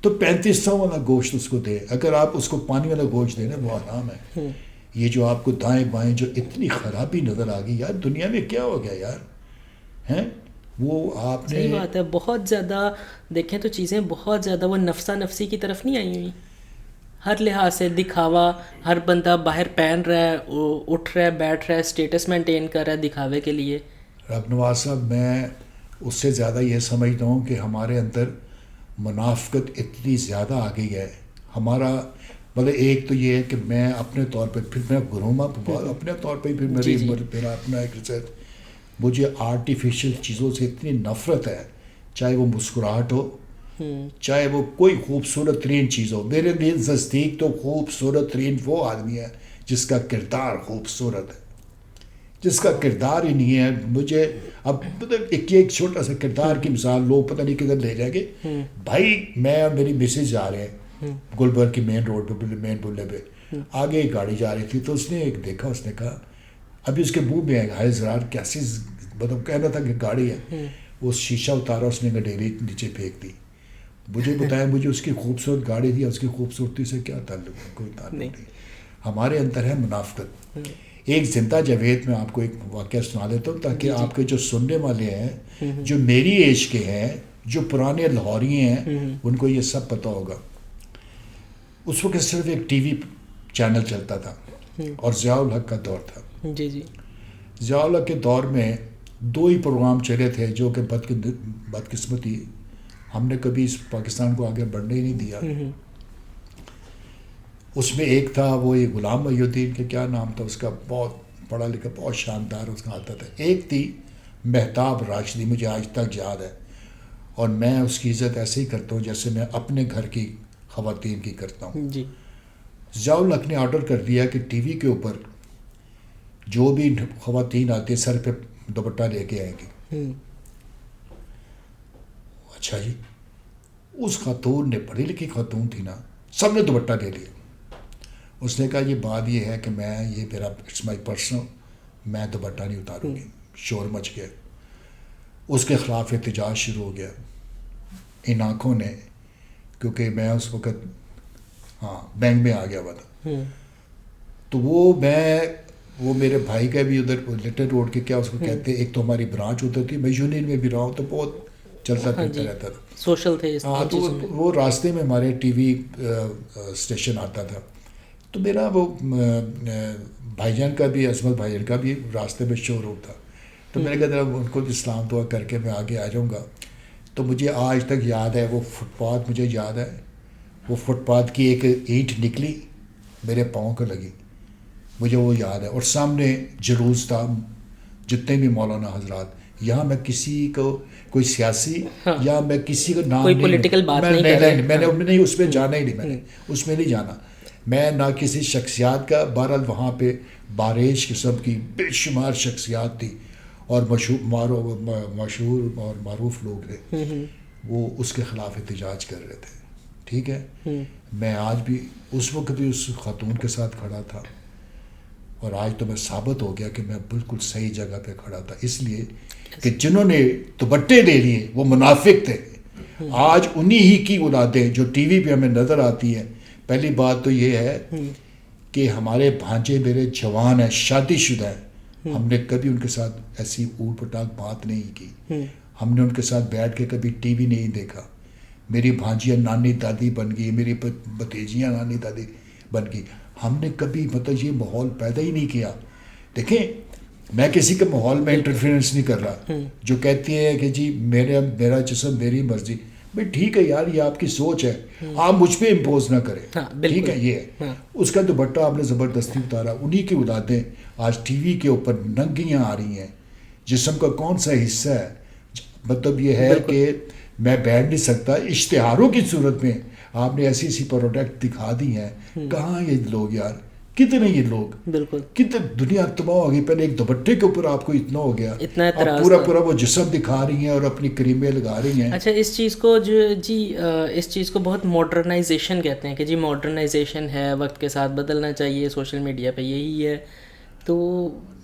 B: تو 3500 والا گوشت اس کو دے. اگر آپ اس کو پانی والا گوشت دیں نا, وہ حرام ہے. یہ جو آپ کو دائیں بائیں جو اتنی خرابی نظر آ گئی یار, دنیا میں کیا ہو گیا یار, ہیں وہ آپ نے.
A: صحیح بات ہے, بہت زیادہ دیکھیں تو چیزیں بہت زیادہ وہ نفسا نفسی کی طرف نہیں آئی ہوئی. ہر لحاظ سے دکھاوا, ہر بندہ باہر پہن رہا ہے, اٹھ رہا ہے, بیٹھ رہا ہے, اسٹیٹس مینٹین کر رہا ہے دکھاوے کے لیے.
B: رب نواز صاحب, میں اس سے زیادہ یہ سمجھتا ہوں کہ ہمارے اندر منافقت اتنی زیادہ آ گئی ہے. ہمارا مطلب ایک تو یہ ہے کہ میں اپنے طور پہ, پھر میں گروما اپنے طور پہ, پھر میرا اپنا ایک ریسرچ, مجھے آرٹیفیشل چیزوں سے اتنی نفرت ہے, چاہے وہ مسکراہٹ ہو, چاہے وہ کوئی خوبصورت ترین چیز ہو. میرے نزدیک تو خوبصورت ترین وہ آدمی ہے جس کا کردار خوبصورت ہے. جس کا کردار ہی نہیں ہے, مجھے اب مطلب ایک چھوٹا سا کردار کی مثال لوگ پتہ نہیں کدھر لے جائیں گے. بھائی میں اور میری مسز جا رہے ہیں گلبرگ کی مین روڈ پہ, مین بلے پہ, آگے ایک گاڑی جا رہی تھی, تو اس نے ایک دیکھا, اس نے کہا, ابھی اس کے منہ میں ہائے زرار کیسی مطلب کہنا تھا کہ گاڑی ہے, وہ شیشہ اتارا, اس نے گڈیری نیچے پھینک دی. مجھے بتایا مجھے اس کی خوبصورت گاڑی تھی, اس کی خوبصورتی سے کیا تعلق ہے؟ کوئی تعلق نہیں. ہمارے اندر ہے منافقت. ایک زندہ جاوید میں آپ کو ایک واقعہ سنا دیتا ہوں تاکہ آپ کے جو سننے والے ہیں, جو میری ایج کے ہیں, جو پرانے لاہوری ہیں, ان کو یہ سب پتہ ہوگا. اس وقت صرف ایک ٹی وی چینل چلتا تھا اور ضیاء الحق کا دور تھا.
A: جی جی.
B: ضیاء الحق کے دور میں 2 ہی پروگرام چلے تھے جو کہ بدقسمتی ہم نے کبھی اس پاکستان کو آگے بڑھنے ہی نہیں دیا. اس میں ایک تھا وہ یہ غلام محی الدین کے کیا نام تھا اس کا, بہت پڑھا لکھا, بہت شاندار اس کا آتا تھا. ایک تھی مہتاب راشدی, مجھے آج تک یاد ہے, اور میں اس کی عزت ایسے ہی کرتا ہوں جیسے میں اپنے گھر کی خواتین کی کرتا ہوں.
A: جی.
B: ضیاء الحق نے آرڈر کر دیا کہ ٹی وی کے اوپر جو بھی خواتین آتی سر پہ دوپٹہ لے کے آئیں گی. اچھا جی. اس خاتون نے, پڑھی لکھی خاتون تھی نا, سب نے دوپٹہ لے لیا. اس نے کہا یہ بات یہ ہے کہ میں, یہ میرا اٹس مائی پرسنل, میں دوپٹہ نہیں اتاروں گی. شور مچ گیا, اس کے خلاف احتجاج شروع ہو گیا ان آنکھوں نے, کیونکہ میں اس وقت بینک میں آ گیا ہوا تھا. تو وہ میرے بھائی کا بھی ادھر لٹل روڈ کے کیا اس کو کہتے ہیں, ایک تو ہماری برانچ ادھر تھی, میں یونین میں بھی رہا ہوں, تو بہت چلتا پھرتا رہتا تھا,
A: سوشل تھے.
B: تو وہ راستے میں ہمارے ٹی وی اسٹیشن آتا تھا. تو میرا وہ بھائی جان کا بھی, عصمت بھائی جان کا بھی راستے میں شو روم تھا. تو میں نے کہا ذرا ان کو اسلام دعا کر کے میں آگے آ جاؤں گا. تو مجھے آج تک یاد ہے وہ فٹ پاتھ, مجھے یاد ہے وہ فٹ پاتھ کی ایک اینٹ نکلی میرے پاؤں کو لگی, مجھے وہ یاد ہے. اور سامنے جلوس تھا, جتنے بھی مولانا حضرات, یہاں میں کسی کو کوئی سیاسی یا میں کسی کا نام
A: نہیں, پولیٹیکل بات نہیں کر رہے,
B: میں نے نہیں اس میں جانا ہی نہیں, میں نے اس میں نہیں جانا, میں نہ کسی شخصیات کا. بہرحال وہاں پہ بارش قسم کی بے شمار شخصیات تھی, اور مشہور اور معروف لوگ تھے وہ اس کے خلاف احتجاج کر رہے تھے. ٹھیک ہے, میں آج بھی اس وقت بھی اس خاتون کے ساتھ کھڑا تھا, اور آج تو میں ثابت ہو گیا کہ میں بالکل صحیح جگہ پہ کھڑا تھا, اس لیے کہ جنہوں نے دوپٹے لے لیے وہ منافق تھے. آج انہی ہی کی اولادیں جو ٹی وی پہ ہمیں نظر آتی ہیں. پہلی بات تو یہ ہے کہ ہمارے بھانجے میرے جوان ہیں, شادی شدہ ہیں, ہم نے کبھی ان کے ساتھ ایسی اوٹ پٹاک بات نہیں کی, ہم نے ان کے ساتھ بیٹھ کے کبھی ٹی وی نہیں دیکھا. میری بھانجیاں نانی دادی بن گئی, میری بھتیجیاں نانی دادی بن گئی. ہم نے کبھی مطلب یہ ماحول پیدا ہی نہیں کیا. دیکھیں میں کسی کے ماحول میں انٹرفیئرنس نہیں کر رہا. جو کہتی ہے کہ جی میرا جسم میری مرضی, بھائی ٹھیک ہے یار, یہ آپ کی سوچ ہے, آپ مجھ پہ امپوز نہ کریں. ٹھیک ہے, یہ ہے اس کا دوپٹہ آپ نے زبردستی اتارا. انہی کی اولادیں آج ٹی وی کے اوپر ننگیاں آ رہی ہیں. جسم کا کون سا حصہ ہے, مطلب یہ ہے کہ میں بیٹھ نہیں سکتا. اشتہاروں کی صورت میں آپ نے ایسی ایسی پروڈکٹ دکھا دی ہیں. کہاں یہ لوگ یار, کتنے یہ لوگ,
A: بالکل
B: کتنے دنیا تباہ ہو گئی. پہلے ایک دوپٹے کے اوپر آپ کو اتنا ہو گیا, اب پورا وہ جسم دکھا رہی ہیں اور اپنی کریمیں لگا رہی ہیں.
A: اچھا, اس چیز کو اس چیز کو بہت ماڈرنائزیشن کہتے ہیں کہ جی ماڈرنائزیشن ہے, وقت کے ساتھ بدلنا چاہیے, سوشل میڈیا پہ یہی ہے. تو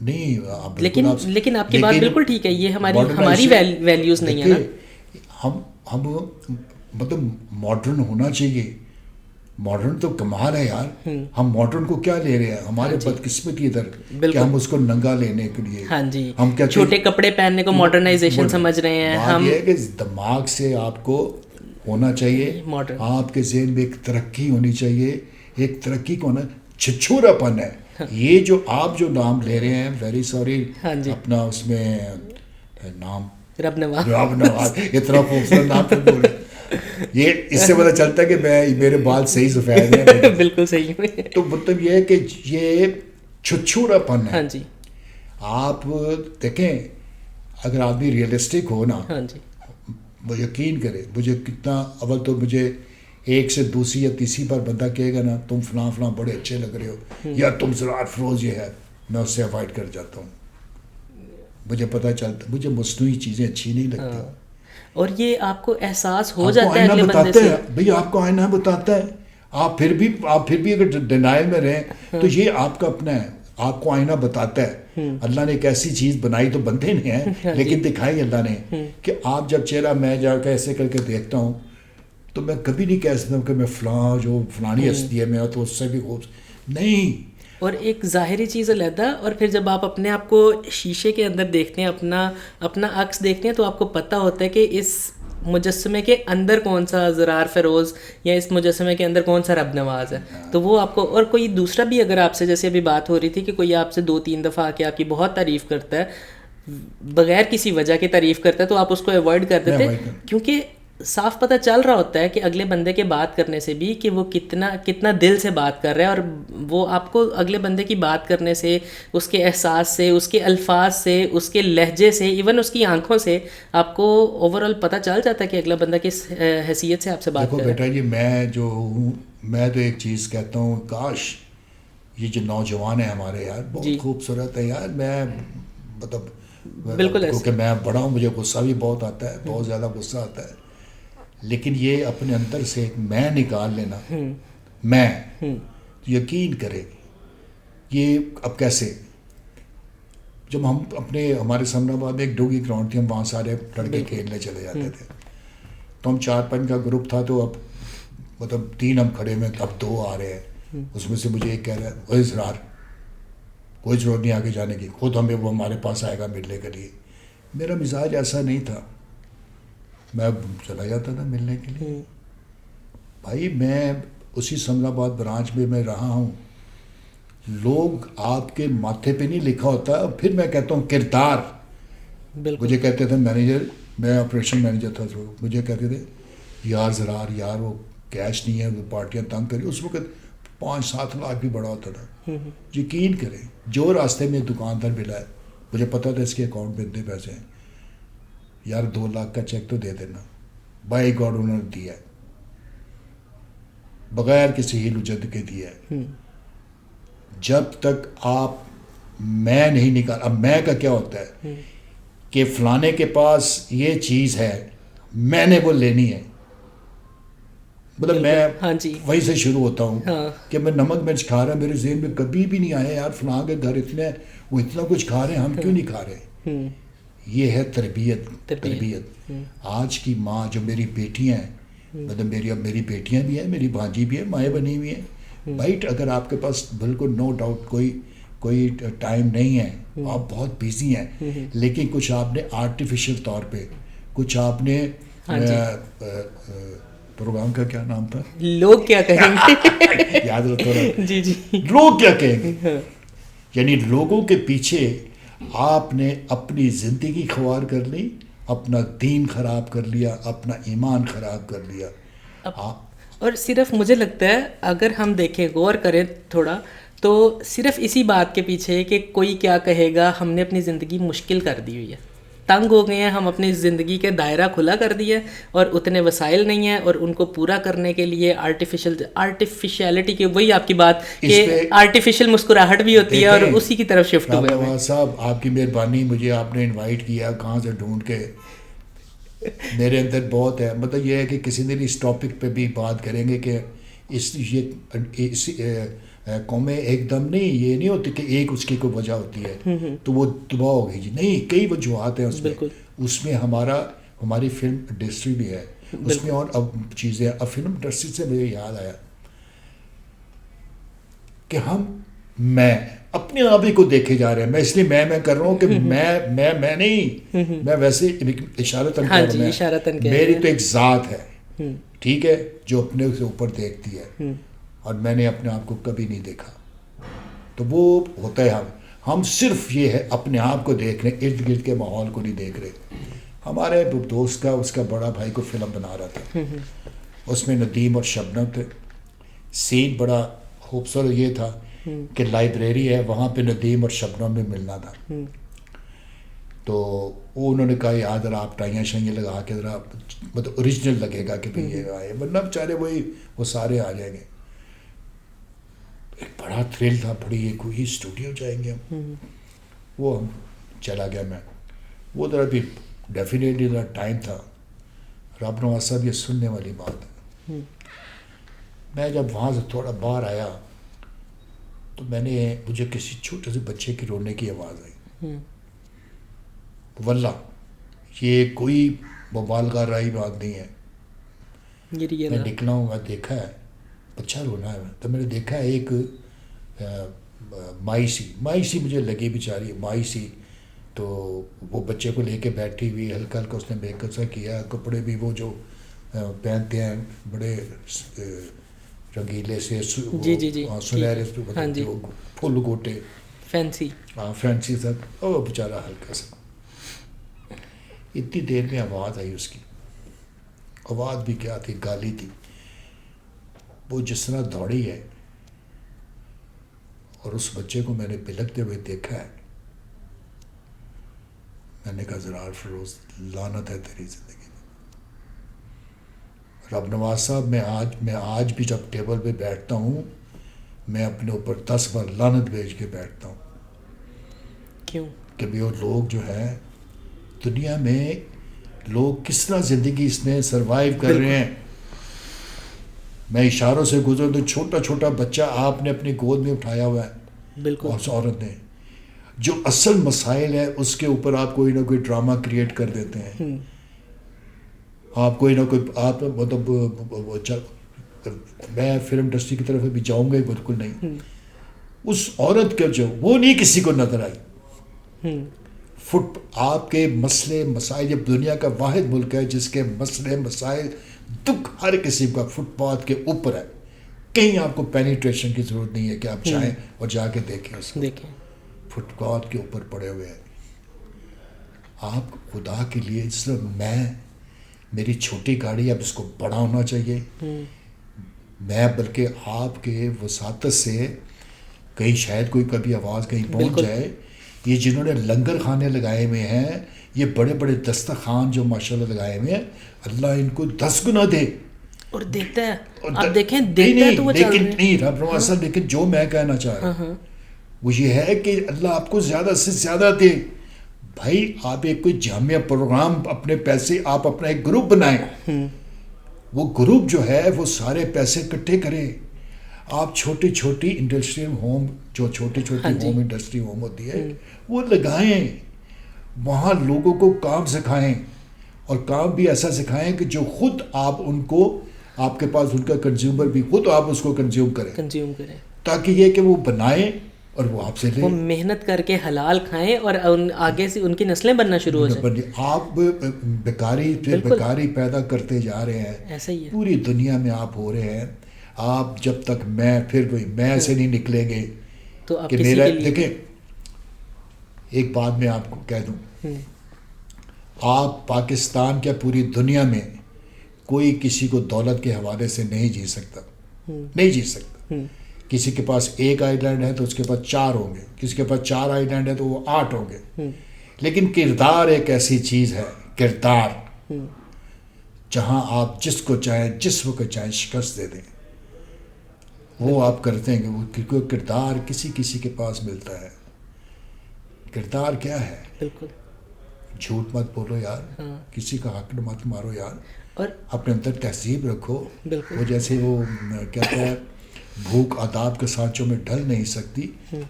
B: نہیں,
A: لیکن آپ کی بات بالکل ٹھیک ہے, یہ ہماری ویلیوز نہیں ہے نا.
B: ہم مطلب ماڈرن ہونا چاہیے. ماڈرن تو کمال ہے یار. ہم ماڈرن کو کیا لے رہے ہیں, ہمارے بدقسمتی ادھر کہ ہم اس کو ننگا لینے کے لیے
A: ہم چھوٹے کپڑے پہننے کو ماڈرنائزیشن سمجھ رہے ہیں.
B: ہم یہ ہے کہ دماغ سے آپ کو ہونا چاہیے, آپ کے ذہن میں ایک ترقی ہونی چاہیے. ایک ترقی کو نا چھچھورا پن ہے. یہ جو آپ جو نام لے رہے ہیں, ویری سوری, اپنا اس میں نام
A: رب نواز,
B: اتنا خوبصورت نام پہ بولے, یہ اس سے پتہ چلتا ہے کہ میرے بال صحیح سفید ہیں.
A: بالکل صحیح میں.
B: تو مطلب یہ ہے کہ یہ چھچھورا پن ہے.
A: ہاں جی,
B: آپ دیکھیں اگر آدمی ریئلسٹک ہو نا, وہ یقین کرے, مجھے کتنا اول تو مجھے ایک سے دوسری یا تیسری بار بندہ کہے گا نا تم فلاں فلاں بڑے اچھے لگ رہے ہو, یا تم زراعت فروز یہ ہے, میں اس سے اوائڈ کر جاتا ہوں. مجھے پتہ چلتا, مجھے مصنوعی چیزیں اچھی نہیں لگتی.
A: اور یہ آپ کو احساس ہو جاتا ہے اگلے بندے سے.
B: بھئی آپ کو آئینہ بتاتا ہے, آپ پھر بھی اگر ڈینائل میں رہیں تو یہ آپ کا اپنا ہے, آپ کو آئینہ بتاتا ہے. اللہ نے ایک ایسی چیز بنائی تو بندے نے ہیں, لیکن دکھائی اللہ نے کہ آپ جب چہرہ میں جا کے ایسے کر کے دیکھتا ہوں تو میں کبھی نہیں کہہ سکتا کہ میں فلاں جو فلانی ہستی ہے میں تو اس سے بھی نہیں.
A: اور ایک ظاہری چیز علیحدہ, اور پھر جب آپ اپنے آپ کو شیشے کے اندر دیکھتے ہیں, اپنا عکس دیکھتے ہیں, تو آپ کو پتہ ہوتا ہے کہ اس مجسمے کے اندر کون سا زرار فیروز یا اس مجسمے کے اندر کون سا رب نواز ہے. تو وہ آپ کو, اور کوئی دوسرا بھی اگر آپ سے, جیسے ابھی بات ہو رہی تھی کہ کوئی آپ سے 2-3 دفعہ آ کے آپ کی بہت تعریف کرتا ہے بغیر کسی وجہ کے تعریف کرتا ہے, تو آپ اس کو ایوائڈ کر دیتے, کیونکہ صاف پتہ چل رہا ہوتا ہے کہ اگلے بندے کے بات کرنے سے بھی کہ وہ کتنا دل سے بات کر رہا ہے. اور وہ آپ کو اگلے بندے کی بات کرنے سے, اس کے احساس سے, اس کے الفاظ سے, اس کے لہجے سے, ایون اس کی آنکھوں سے آپ کو اوور آل پتہ چل جاتا ہے کہ اگلا بندہ کس حیثیت سے آپ سے بات کر رہا ہے.
B: بیٹا جی میں جو ہوں, میں تو ایک چیز کہتا ہوں, کاش یہ جو نوجوان ہیں ہمارے یار بہت خوبصورت ہے یار. میں مطلب
A: بالکل,
B: کیونکہ میں بڑا ہوں, مجھے غصہ بھی بہت آتا ہے, بہت زیادہ غصہ آتا ہے, لیکن یہ اپنے اندر سے ایک میں نکال لینا, میں یقین کرے یہ اب کیسے. جب ہم ہمارے سامنے آباد میں ایک ڈوگی گراؤنڈ تھی, ہم وہاں سارے لڑکے کھیلنے چلے جاتے تھے, تو ہم 4-5 کا گروپ تھا, تو اب مطلب 3 ہم کھڑے میں, اب 2 آ رہے ہیں. اس میں سے مجھے ایک کہہ رہا ہے, اوے اسرار کوئی ضرورت نہیں آگے جانے کی, خود ہمیں وہ ہمارے پاس آئے گا ملنے کے لیے. میرا مزاج ایسا نہیں تھا, میں چلا جاتا تھا ملنے کے لیے. بھائی میں اسی سمر آباد برانچ میں رہا ہوں, لوگ آپ کے ماتھے پہ نہیں لکھا ہوتا. پھر میں کہتا ہوں کردار. مجھے کہتے تھے مینیجر, میں آپریشن مینیجر تھا, تو مجھے کہتے تھے یار زرار یار وہ کیش نہیں ہے, وہ پارٹیاں تنگ کری. اس وقت 5-7 لاکھ بھی بڑا ہوتا تھا. یقین کریں جو راستے میں دکاندار ملا ہے, مجھے پتا تھا اس کے اکاؤنٹ میں اتنے پیسے ہیں, یار 2 لاکھ کا چیک تو دے دینا. بائی گاڈ انہوں نے دیا ہے, بغیر کسی ہیل وجد کے دیا ہے. جب تک آپ میں نہیں نکال, اب میں کا کیا ہوتا ہے, کہ فلانے کے پاس یہ چیز ہے, میں نے وہ لینی ہے. مطلب میں
A: ہاں جی
B: وہیں سے شروع ہوتا ہوں
A: ہاں
B: کہ میں نمک مرچ کھا رہا, میرے ذہن میں کبھی بھی نہیں آیا یار فلاں کے گھر اتنے وہ اتنا کچھ کھا رہے ہیں, ہم کیوں نہیں کھا رہے.
A: ہوں
B: یہ ہے تربیت. آج کی ماں جو میری بیٹیاں ہیں, مطلب میری بیٹیاں بھی ہیں, میری بھانجی بھی ہیں, مائیں بنی ہوئی ہیں. بھائی اگر آپ کے پاس بالکل نو ڈاؤٹ کوئی ٹائم نہیں ہے, آپ بہت بیزی ہیں, لیکن کچھ آپ نے آرٹیفیشل طور پہ, کچھ آپ نے پروگرام کا کیا نام تھا,
A: لوگ کیا کہیں گے,
B: یاد رکھو نا,
A: جی جی
B: لوگ کیا کہیں گے, یعنی لوگوں کے پیچھے آپ نے اپنی زندگی خوار کر لی, اپنا دین خراب کر لیا, اپنا ایمان خراب کر لیا.
A: اور صرف مجھے لگتا ہے اگر ہم دیکھیں غور کریں تھوڑا تو صرف اسی بات کے پیچھے کہ کوئی کیا کہے گا ہم نے اپنی زندگی مشکل کر دی ہوئی ہے, تنگ ہو گئے ہیں ہم, اپنی زندگی کے دائرہ کھلا کر دیا اور اتنے وسائل نہیں ہیں, اور ان کو پورا کرنے کے لیے آرٹیفیشیلٹی کی, وہی آپ کی بات کہ آرٹیفیشل مسکراہٹ بھی ہوتی ہے, اور اسی کی طرف شفٹ ہوئے ہیں.
B: نواز صاحب آپ کی مہربانی, مجھے آپ نے انوائٹ کیا کہاں سے ڈھونڈ کے, میرے اندر بہت ہے. مطلب یہ ہے کہ کسی دن اس ٹاپک پہ بھی بات کریں گے کہ یہ قومیں ایک دم نہیں, یہ نہیں ہوتی کہ ایک اس کی کوئی وجہ ہوتی ہے تو وہ تباہ ہو گئی جی, نہیں, کئی وجوہات ہیں اس میں. اس میں ہماری فلم انڈسٹری بھی ہے, اس میں اور اب چیزیں. اب فلم انڈسٹری سے مجھے یاد آیا کہ میں اپنے آپ ہی کو دیکھے جا رہے ہیں. میں اس لیے میں کر رہا ہوں کہ میں نہیں, میں ویسے اشارتاً کہہ رہا ہوں, میری تو ایک ذات ہے, ٹھیک ہے, جو اپنے سے اوپر دیکھتی ہے, اور میں نے اپنے آپ کو کبھی نہیں دیکھا. تو وہ ہوتا ہے ہم صرف یہ ہے اپنے آپ کو دیکھ رہے ہیں, ارد گرد کے ماحول کو نہیں دیکھ رہے. ہمارے دوست کا اس کا بڑا بھائی کو فلم بنا رہا تھا, اس میں ندیم اور شبنم تھے. سین بڑا خوبصورت یہ تھا کہ لائبریری ہے, وہاں پہ ندیم اور شبنم میں ملنا تھا. تو وہ انہوں نے کہا یار ذرا آپ ٹائیاں شائیاں لگا کے ذرا مطلب اوریجنل لگے گا کہ بھئی یہ آئے, ورنہ بیچارے وہ سارے آ جائیں گے. ایک بڑا تھرل تھا, بڑی ایک ہوئی اسٹوڈیو جائیں گے ہم. وہ ہم چلا گیا میں, وہ ذرا بھی ڈیفینیٹلی ذرا ٹائم تھا. رب نواز صاحب یہ سننے والی بات ہے, میں جب وہاں سے تھوڑا باہر آیا تو مجھے کسی چھوٹے سے بچے کی رونے کی آواز آئی. واللہ یہ کوئی مبالغہ رائی بات نہیں ہے. میں نکلا ہوں, میں دیکھا ہے بچہ رونا ہے, تو میں نے دیکھا ہے ایک مائی سی مجھے لگی بیچاری مائی سی, تو وہ بچے کو لے کے بیٹھی ہوئی, ہلکا ہلکا اس نے میک اپ سا کیا, کپڑے بھی وہ جو پہنتے ہیں بڑے رنگیلے سے, سنہرے پھول گوٹے, فینسی سا, وہ بیچارہ ہلکا سا. اتنی دیر میں آواز آئی, اس کی آواز بھی کیا تھی, گالی تھی. وہ جس طرح دوڑی ہے, اور اس بچے کو میں نے بلکتے ہوئے دیکھا ہے, میں نے کہا زرار فروز لعنت ہے تیری زندگی میں. رب نواز صاحب, میں آج بھی جب ٹیبل پہ بیٹھتا ہوں, میں اپنے اوپر 10 بار لعنت بھیج کے بیٹھتا ہوں.
A: کیوں
B: کہ بھی وہ لوگ جو ہیں دنیا میں, لوگ کس طرح زندگی اس میں سروائیو کر رہے ہیں. میں اشاروں سے گزروں تو چھوٹا چھوٹا بچہ آپ نے اپنی گود میں اٹھایا ہوا ہے,
A: بالکل,
B: اور عورت نے جو اصل مسائل ہے اس کے اوپر آپ کوئی نہ کوئی ڈرامہ کریٹ کر دیتے ہیں. آپ کوئی نہ کوئی, آپ مطلب میں فلم انڈسٹری کی طرف بھی جاؤں گا ہی بالکل نہیں. اس عورت کے جو وہ نہیں کسی کو نظر آئی. آپ کے مسئلے مسائل, جب دنیا کا واحد ملک ہے جس کے مسئلے مسائل دکھ ہر قسم کا فٹ پاتھ کے اوپر ہے, کہیں آپ کو پینیٹریشن کی ضرورت نہیں ہے کہ آپ جائیں اور جا کے دیکھیں اس کو, فٹ پاتھ کے اوپر پڑے ہوئے ہیں. آپ خدا کے لیے, اس طرح میری چھوٹی گاڑی, اب اس کو بڑا ہونا چاہیے. میں بلکہ آپ کے وساطت سے کہیں شاید کوئی کبھی آواز کہیں پہنچ جائے. یہ جنہوں نے لنگر خانے لگائے ہوئے ہیں, یہ بڑے بڑے دسترخوان جو ماشاءاللہ لگائے ہوئے ہیں, اللہ ان کو 10 گنا دے.
A: اور دیکھتا ہے, آپ دیکھیں دیکھتا ہے تو وہ چل رہے ہیں.
B: نہیں رب نواز صاحب, لیکن جو میں کہنا چاہ رہا ہوں وہ یہ ہے کہ اللہ آپ کو زیادہ سے زیادہ دے. بھائی آپ ایک کوئی جامعہ پروگرام اپنے پیسے آپ اپنا ایک گروپ بنائیں، وہ گروپ جو ہے وہ سارے پیسے اکٹھے کریں. آپ چھوٹی چھوٹی انڈسٹریل ہوم، جو چھوٹی چھوٹی ہوم انڈسٹری ہوم ہوتی ہے وہ لگائیں، وہاں لوگوں کو کام سکھائیں، اور کام بھی ایسا سکھائیں کہ جو خود آپ ان کو، آپ کے پاس ان کا کنزیومر بھی خود آپ اس کو کنزیوم کریں، تاکہ یہ کہ وہ بنائیں اور وہ آپ سے لیں،
A: وہ محنت کر کے حلال کھائیں اور آگے سے ان کی نسلیں بننا شروع ہو جائیں.
B: آپ بیکاری پیدا کرتے جا رہے ہیں،
A: ایسا ہی ہے.
B: پوری دنیا میں آپ ہو رہے ہیں. آپ جب تک میں سے نہیں نکلیں گے
A: تو آپ
B: کہ
A: کسی
B: میرا،
A: کے لیے
B: دیکھیں ایک بات میں آپ کو کہہ دوں، آپ پاکستان کیا پوری دنیا میں کوئی کسی کو دولت کے حوالے سے نہیں جی سکتا، نہیں جی سکتا. کسی کے پاس ایک آئی لینڈ ہے تو اس کے پاس 4 ہوں گے، کسی کے پاس 4 آئی لینڈ ہے تو وہ 8 ہوں گے. لیکن کردار ایک ایسی چیز ہے، کردار، جہاں آپ جس کو چاہیں جس وقت چاہیں شکست دے دیں، وہ آپ کرتے ہیں. وہ کردار کسی کے پاس ملتا ہے. کردار کیا ہے؟
A: بالکل.
B: جھوٹ مت بولو یار، کسی کا حق مت مارو یار،
A: اور
B: اپنے اندر تہذیب رکھو.
A: بالکل.
B: وہ جیسے وہ کہتا ہے بھوک آداب کے سانچوں میں ڈھل نہیں سکتی،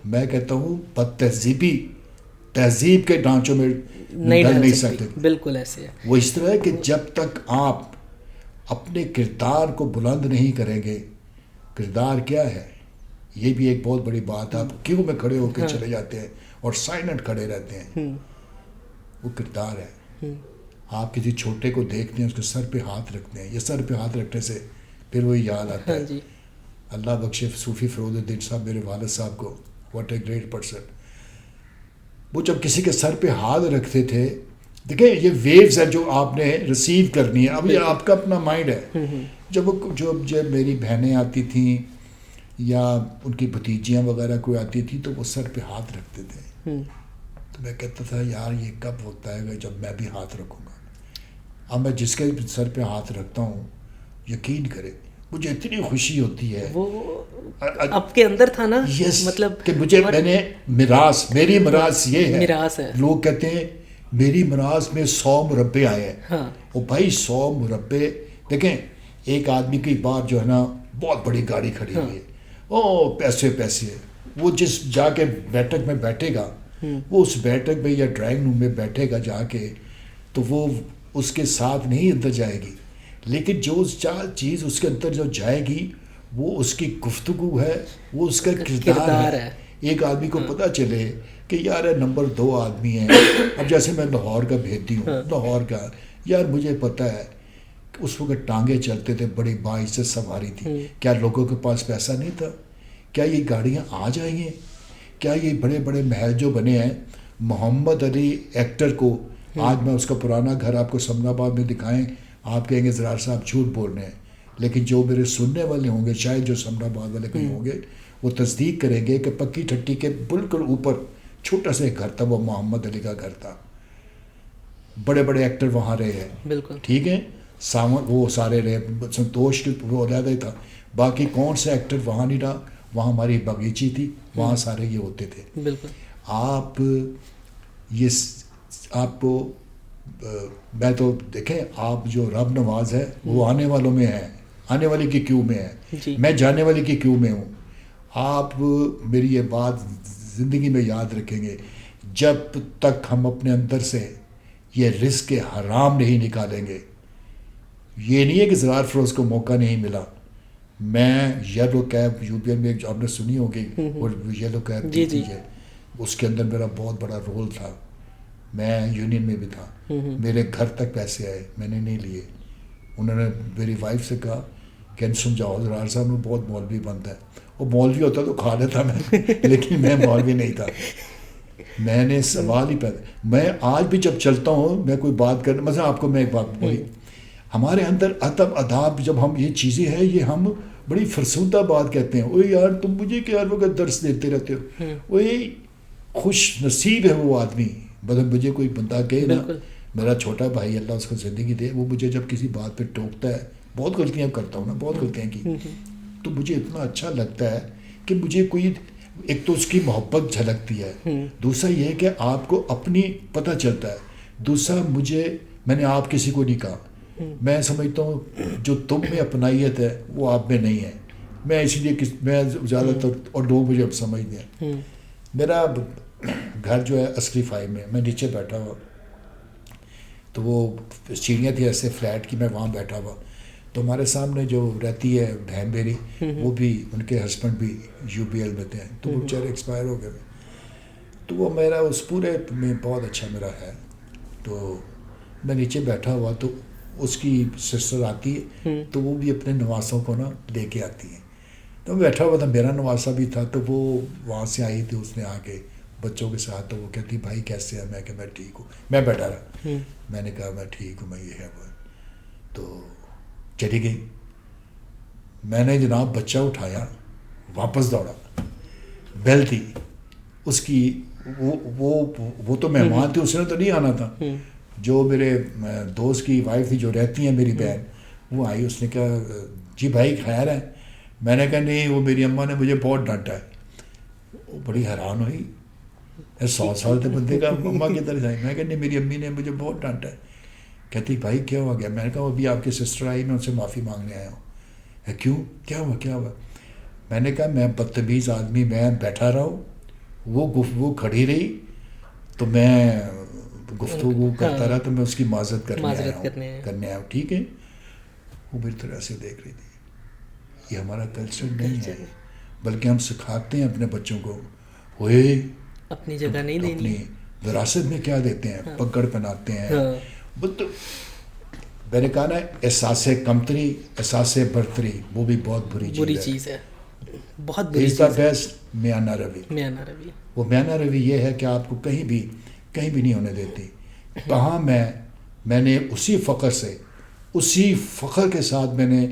B: میں کہتا ہوں بد تہذیبی تہذیب کے ڈھانچوں میں ڈھل نہیں سکتے.
A: بالکل ایسے ہے.
B: وہ اس طرح ہے کہ جب تک آپ اپنے کردار کو بلند نہیں کریں گے. کردار کیا ہے؟ یہ بھی ایک بہت بڑی بات ہے. آپ کیوں میں کھڑے ہو کے چلے جاتے ہیں اور سائلنٹ کھڑے رہتے ہیں، وہ کردار ہے. آپ کسی چھوٹے کو دیکھتے ہیں، اس کے سر پہ ہاتھ رکھتے ہیں، یہ سر پہ ہاتھ رکھنے سے پھر وہی یاد آتا ہے. اللہ بخشے صوفی فیروز الدین صاحب، میرے والد صاحب کو، واٹ اے گریٹ پرسن. وہ جب کسی کے سر پہ ہاتھ رکھتے تھے، دیکھیں یہ ویوز ہے جو آپ نے ریسیو کرنی ہے. اب یہ آپ کا اپنا مائنڈ ہے. جب میری بہنیں آتی تھیں یا ان کی بھتیجیاں وغیرہ کوئی آتی تھی تو وہ سر پہ ہاتھ رکھتے تھے، تو میں کہتا تھا یار یہ کب ہوتا ہے جب میں بھی ہاتھ رکھوں گا. اب میں جس کے سر پہ ہاتھ رکھتا ہوں، یقین کرے مجھے اتنی خوشی ہوتی ہے.
A: وہ آپ کے اندر تھا نا، مطلب
B: کہ میں نے میری میراث یہ ہے. لوگ کہتے ہیں میری میراث میں 100 مربے آئے ہیں. وہ بھائی 100 مربے، دیکھیں ایک آدمی کی بات جو ہے نا، بہت بڑی گاڑی کھڑی ہوئی ہے، پیسے، وہ جس جا کے بیٹھک میں بیٹھے گا، وہ اس بیٹھک میں یا ڈرائنگ روم میں بیٹھے گا جا کے، تو وہ اس کے ساتھ نہیں اندر جائے گی. لیکن جو چیز اس کے اندر جو جائے گی وہ اس کی گفتگو ہے، وہ اس کا کردار ہے. ایک آدمی کو پتہ چلے کہ یار نمبر 2 آدمی ہے. اب جیسے میں لاہور کا بھیجتی ہوں، لاہور کا، یار مجھے پتہ ہے کہ اس وقت ٹانگیں چلتے تھے، بڑی باعث سواری تھی. کیا لوگوں کے پاس پیسہ نہیں تھا؟ کیا یہ گاڑیاں آ جائیں گے؟ کیا یہ بڑے بڑے محل جو بنے ہیں، محمد علی ایکٹر کو، آج میں اس کا پرانا گھر آپ کو سمن آباد میں دکھائیں، آپ کہیں گے زرار صاحب جھوٹ بول رہے ہیں. لیکن جو میرے سننے والے ہوں گے، شاید جو سمن آباد والے کہیں ہوں گے، وہ تصدیق کریں گے کہ پکی ٹھٹی کے بالکل اوپر چھوٹا سا ایک گھر تھا، وہ محمد علی کا گھر تھا. بڑے بڑے ایکٹر وہاں رہے ہیں. بالکل ٹھیک ہے، وہ سارے رہے، سنتوش کی وہ علیحدہ ہی تھا. باقی کون سے ایکٹر وہاں نہیں رہا. وہاں ہماری باغیچی تھی، وہاں سارے یہ ہوتے تھے. بالکل. آپ کو میں تو دیکھیں، آپ جو رب نواز ہے وہ آنے والوں میں ہے، آنے والے کی کیو میں ہے. میں جانے والے کی کیو میں ہوں. آپ میری یہ بات زندگی میں یاد رکھیں گے، جب تک ہم اپنے اندر سے یہ رزق حرام نہیں نکالیں گے. یہ نہیں ہے کہ زرار فروز کو موقع نہیں ملا. میں یلو کیب یوبین میں آپ نے سنی ہوگی، اور یلو کیب تھی، اس کے اندر میرا بہت بڑا رول تھا. میں یونین میں بھی تھا. میرے گھر تک پیسے آئے، میں نے نہیں لیے. انہوں نے میری وائف سے کہا کہ سمجھاؤ زرار صاحب میں بہت مولوی بنتا ہے. وہ مولوی ہوتا تو کھا لیتا میں، لیکن میں مولوی نہیں تھا. میں نے سوال ہی پیدا. میں آج بھی جب چلتا ہوں، میں کوئی بات کرنا، مثلا آپ کو میں ایک بات بولی، ہمارے اندر ادب اداب، جب ہم یہ چیزیں ہیں، یہ ہم بڑی فرسودہ بات کہتے ہیں. اوے یار تم مجھے کیا ہر وقت درس دیتے رہتے ہو. اوے خوش نصیب ہے وہ آدمی. مطلب مجھے کوئی بندہ کہے نا، میرا چھوٹا بھائی اللہ اس کو زندگی دے، وہ مجھے جب کسی بات پہ ٹوکتا ہے، بہت غلطیاں کرتا ہوں نا، بہت غلطیاں کی، تو مجھے اتنا اچھا لگتا ہے کہ مجھے کوئی ایک تو اس کی محبت جھلکتی ہے، دوسرا یہ ہے کہ آپ کو اپنی پتہ چلتا ہے، دوسرا میں نے آپ کسی کو نہیں کہا، میں سمجھتا ہوں جو تم میں اپنائیت ہے وہ آپ میں نہیں ہے، میں اسی لیے میں زیادہ تر اور لوگ مجھے اب سمجھتے ہیں. میرا گھر جو ہے عسکری 5 میں نیچے بیٹھا ہوا، تو وہ سیڑھیاں تھی ایسے فلیٹ کی، میں وہاں بیٹھا ہوا، تو ہمارے سامنے جو رہتی ہے بہن میری، وہ بھی ان کے ہسبینڈ بھی UBL میں تھے، تو وہ بیچارے ایکسپائر ہو گئے. تو وہ میرا اس پورے میں بہت اچھا میرا ہے. تو میں نیچے بیٹھا ہوا، تو اس کی سسٹر آتی ہے، تو وہ بھی اپنے نواسوں کو نا لے کے آتی ہیں. تو میں بیٹھا ہوا تھا، میرا نواسا بھی تھا، تو وہ وہاں سے آئی تھی، اس نے آ کے بچوں کے ساتھ، تو وہ کہتی بھائی کیسے ہے؟ میں کہ میں ٹھیک ہوں. میں بیٹھا رہا، میں نے کہا میں ٹھیک ہوں، میں یہ ہے وہ. تو چلی گئی. میں نے جناب بچہ اٹھایا، واپس دوڑا، بیل تھی اس کی، وہ تو مہمان تھی، اس نے تو نہیں آنا تھا. جو میرے دوست کی وائف تھی جو رہتی ہیں میری بہن، وہ آئی، اس نے کہا جی بھائی خیر ہے؟ میں نے کہا نہیں، وہ میری اماں نے مجھے بہت ڈانٹا ہے. وہ بڑی حیران ہوئی، 100 سال کے بندے کا اماں کی طرح جائے. میں کہا نہیں، میری امی نے مجھے بہت ڈانٹا ہے. کہتی بھائی کیا ہو گیا؟ میں نے کہا ابھی آپ کی سسٹر آئی، میں ان سے معافی مانگنے آیا ہوں. کیوں؟ کیا ہوا؟ میں نے کہا میں بدتمیز آدمی، میں بیٹھا رہا ہوں، وہ کھڑی رہی، تو میں گفتگو کرتا رہا، تو میں اس کی معذرت کرنے آیا ہوں. ٹھیک ہے. وہ میری طرح سے دیکھ رہی تھی. یہ ہمارا کلچر نہیں ہے، بلکہ ہم سکھاتے ہیں اپنے بچوں کو ہوئے
A: اپنی جگہ نہیں دینی،
B: اپنی وراثت میں کیا دیتے ہیں، پگڑ پہناتے ہیں. میں نے کہا نا، احساس کمتری، احساس برتری، وہ بھی بہت بری چیز ہے.
A: بہت بری چیز ہے.
B: بیسٹ میانہ روی. وہ میانہ روی یہ ہے کہ آپ کو کہیں بھی نہیں ہونے دیتی. کہاں میں نے اسی فخر کے ساتھ میں نے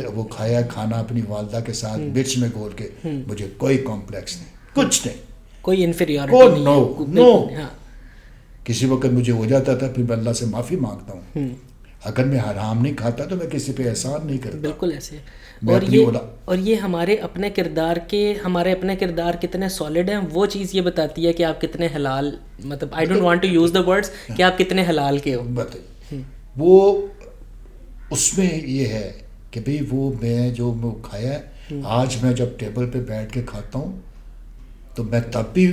B: وہ کھایا کھانا اپنی والدہ کے ساتھ مرچ میں گھول کے. مجھے کوئی کمپلیکس نہیں، کچھ نہیں،
A: کوئی انفیریورٹی نہیں.
B: نو. کسی وقت مجھے ہو جاتا تھا، پھر میں اللہ سے معافی مانگتا ہوں. اگر میں حرام نہیں کھاتا تو میں کسی پہ احسان نہیں کرتا.
A: بالکل ایسے. اور یہ ہمارے اپنے کردار کتنے سالڈ ہیں، وہ چیز یہ بتاتی ہے کہ آپ کتنے حلال، مطلب I don't want to use the words کہ آپ کتنے حلال کے ہو.
B: وہ اس میں یہ ہے کہ بھئی وہ میں جو کھایا ہے، آج میں جب ٹیبل پہ بیٹھ کے کھاتا ہوں تو میں تب بھی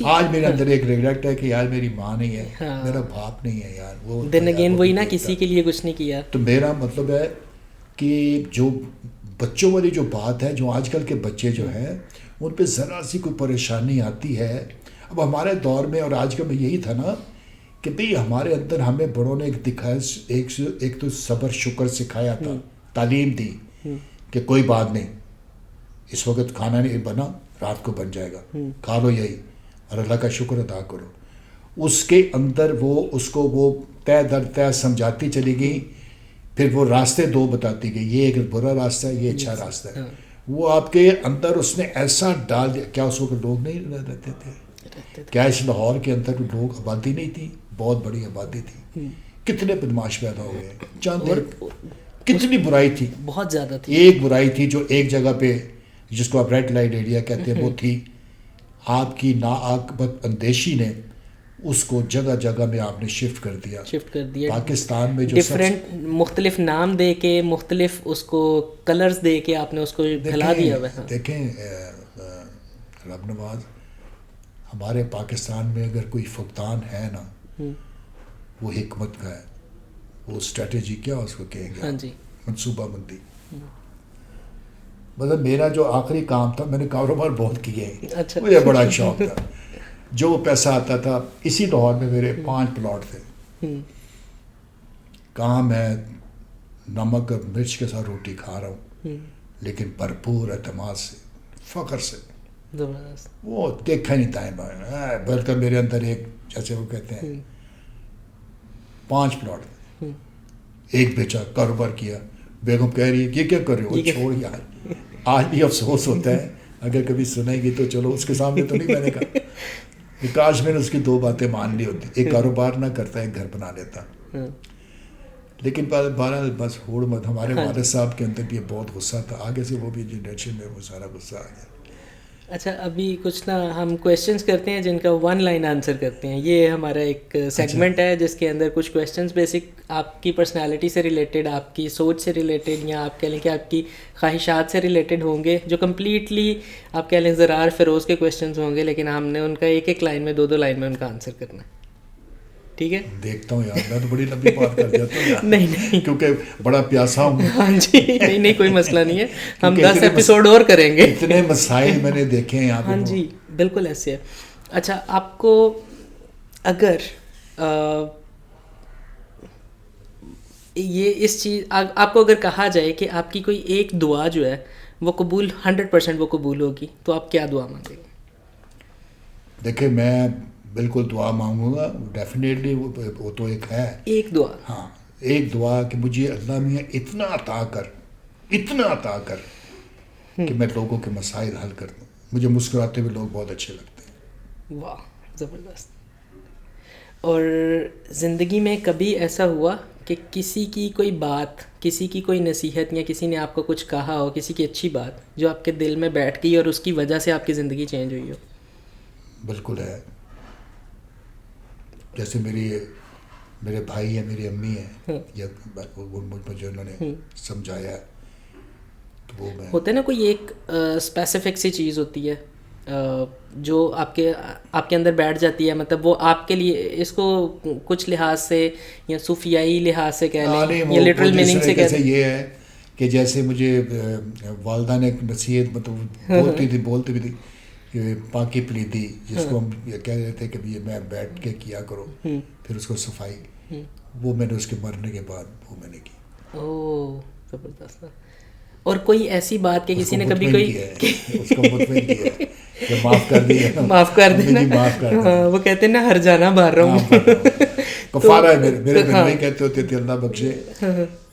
B: آج میرے اندر ایک ریگریٹ ہے کہ یار میری ماں نہیں ہے، میرا باپ نہیں ہے یار. وہ
A: دن اگین وہی نا، کسی کے لیے کچھ نہیں کیا.
B: تو میرا مطلب ہے کہ جو بچوں والی جو بات ہے، جو آج کل کے بچے جو ہیں ان پہ ذرا سی کوئی پریشانی آتی ہے. اب ہمارے دور میں اور آج کل میں یہی تھا نا کہ بھئی ہمارے اندر ہمیں بڑوں نے ایک دکھایا، ایک تو صبر شکر سکھایا تھا، تعلیم دی کہ کوئی بات نہیں، اس وقت کھانا نہیں بنا، رات کو بن جائے گا، کھا لو یہی اور اللہ کا شکر ادا کرو. اس کے اندر اس کو طے در طے سمجھاتی چلی گئی. پھر وہ راستے 2 بتاتی گئی، یہ ایک برا راستہ ہے، یہ اچھا راستہ ہے. وہ آپ کے اندر اس نے ایسا ڈال دیا. کیا اس وقت لوگ نہیں رہتے تھے؟ کیا اس لاہور کے اندر لوگ آبادی نہیں تھی؟ بہت بڑی آبادی تھی. کتنے بدماش پیدا ہو گئے، چند کتنی برائی تھی،
A: بہت زیادہ تھی.
B: ایک برائی تھی جو ایک جگہ پہ، جس کو آپ ریڈ لائٹ ایریا کہتے ہیں، وہ تھی آپ کی ناعاقبت اندیشی نے اس کو جگہ جگہ میں آپ نے شفٹ کر دیا. پاکستان میں جو
A: ڈفرینٹ مختلف نام دے کے، مختلف اس کو کلرز دے کے آپ نے اس کو پھیلا دیا.
B: دیکھیں رب نواز، ہمارے پاکستان میں اگر کوئی فقدان ہے نا، وہ حکمت کا ہے. وہ اسٹریٹجی کیا اس کو کہیں گے، منصوبہ بندی. مطلب میرا جو آخری کام تھا، میں نے کاروبار بہت کیے ہیں، مجھے بڑا شوق تھا. جو پیسہ آتا تھا، اسی دور میں میرے 5 پلاٹ تھے. کہاں میں نمک اور مرچ کے ساتھ روٹی کھا رہا ہوں، لیکن بھرپور اعتماد سے، فخر سے. وہ دیکھا نہیں ٹائم آیا، بلکہ میرے اندر ایک، جیسے وہ کہتے ہیں، 5 پلاٹ، ایک بیچا، کاروبار کیا. بیگم کہہ رہی ہے یہ کیا کر رہے ہو، چھوڑ یار. آج بھی افسوس ہوتا ہے، اگر کبھی سنیں گی تو چلو اس کے سامنے تو نہیں. میں نے کہا کاش میں نے اس کی 2 باتیں مان لی ہوتی. ایک کاروبار نہ کرتا، ایک گھر بنا لیتا. لیکن بہرحال بس ہوڑ مت. ہمارے والد صاحب کے اندر بھی بہت غصہ تھا, آگے سے وہ بھی جنریشن میں وہ سارا غصہ آ گیا.
A: اچھا ابھی کچھ نا ہم کویشچنس کرتے ہیں جن کا 1 لائن آنسر کرتے ہیں. یہ ہمارا ایک سیگمنٹ ہے جس کے اندر کچھ کویشچنس بیسک آپ کی پرسنالٹی سے ریلیٹڈ, آپ کی سوچ سے ریلیٹڈ, یا آپ کہہ لیں کہ آپ کی خواہشات سے ریلیٹڈ ہوں گے, جو کمپلیٹلی آپ کہہ لیں زرار فیروز کے کویشچنس ہوں گے, لیکن ہم نے ان کا ایک لائن میں 2 لائن میں ان کا آنسر کرنا ہے. ٹھیک ہے,
B: دیکھتا ہوں یار, میں تو بڑی لمبی بات کر جاتا ہوں یار.
A: نہیں
B: کیونکہ بڑا پیاسا ہوں.
A: ہاں جی, نہیں کوئی مسئلہ نہیں ہے, ہم 10 ایپیسوڈ اور کریں گے.
B: اتنے مسائل میں نے دیکھے ہیں یہاں پہ.
A: ہاں جی بالکل ایسے ہے. اچھا آپ کو اگر یہ اس چیز آپ کو اگر کہا جائے کہ آپ کی کوئی ایک دعا جو ہے وہ قبول 100% وہ قبول ہوگی, تو آپ کیا دعا مانگیں گے؟
B: دیکھیں میں بالکل دعا مانگوں گا ڈیفینیٹلی, وہ تو ایک ہے
A: ایک دعا.
B: ہاں ایک دعا کہ مجھے اللہ میاں اتنا عطا کر کہ میں لوگوں کے مسائل حل کر دوں. مجھے مسکراتے ہوئے لوگ بہت اچھے لگتے ہیں.
A: واہ زبردست. اور زندگی میں کبھی ایسا ہوا کہ کسی کی کوئی بات, کسی کی کوئی نصیحت, یا کسی نے آپ کو کچھ کہا ہو, کسی کی اچھی بات جو آپ کے دل میں بیٹھ گئی اور اس کی وجہ سے آپ کی زندگی چینج ہوئی ہو؟
B: بالکل ہے. جیسے میرے بھائی ہیں, میری امی ہیں, یا مجھے انہوں نے سمجھایا, تو وہ میں
A: ہوتا ہے نا کوئی ایک اسپیسیفک سی چیز ہوتی ہے جو آپ کے اندر بیٹھ جاتی ہے, مطلب وہ آپ کے لیے اس کو کچھ لحاظ سے یا صوفیائی لحاظ سے کہہ لیں یا لٹرل میننگ سے کہہ لیں.
B: یہ ہے کہ جیسے مجھے والدہ نے نصیحت مطلب بولتی بھی تھی کہ پاکی پلیتی, جس کو ہم یہ کہہ رہے تھے کہ یہ میں بیٹھ کے کیا کرو, پھر اس کو صفائی, وہ میں نے اس کے مرنے کے بعد وہ میں نے کی.
A: اوہ زبردست. اور کوئی ایسی بات کہ کسی نے کبھی
B: اس کو مطمئن کیا ہے کہ معاف کر دیا,
A: معاف کر دینا,
B: معاف کر دینا.
A: وہ کہتے ہیں نا ہر جانا بھار رہا ہوں.
B: کفارہ ہے میرے بھائی کہتے ہوتے تھے اللہ بخشے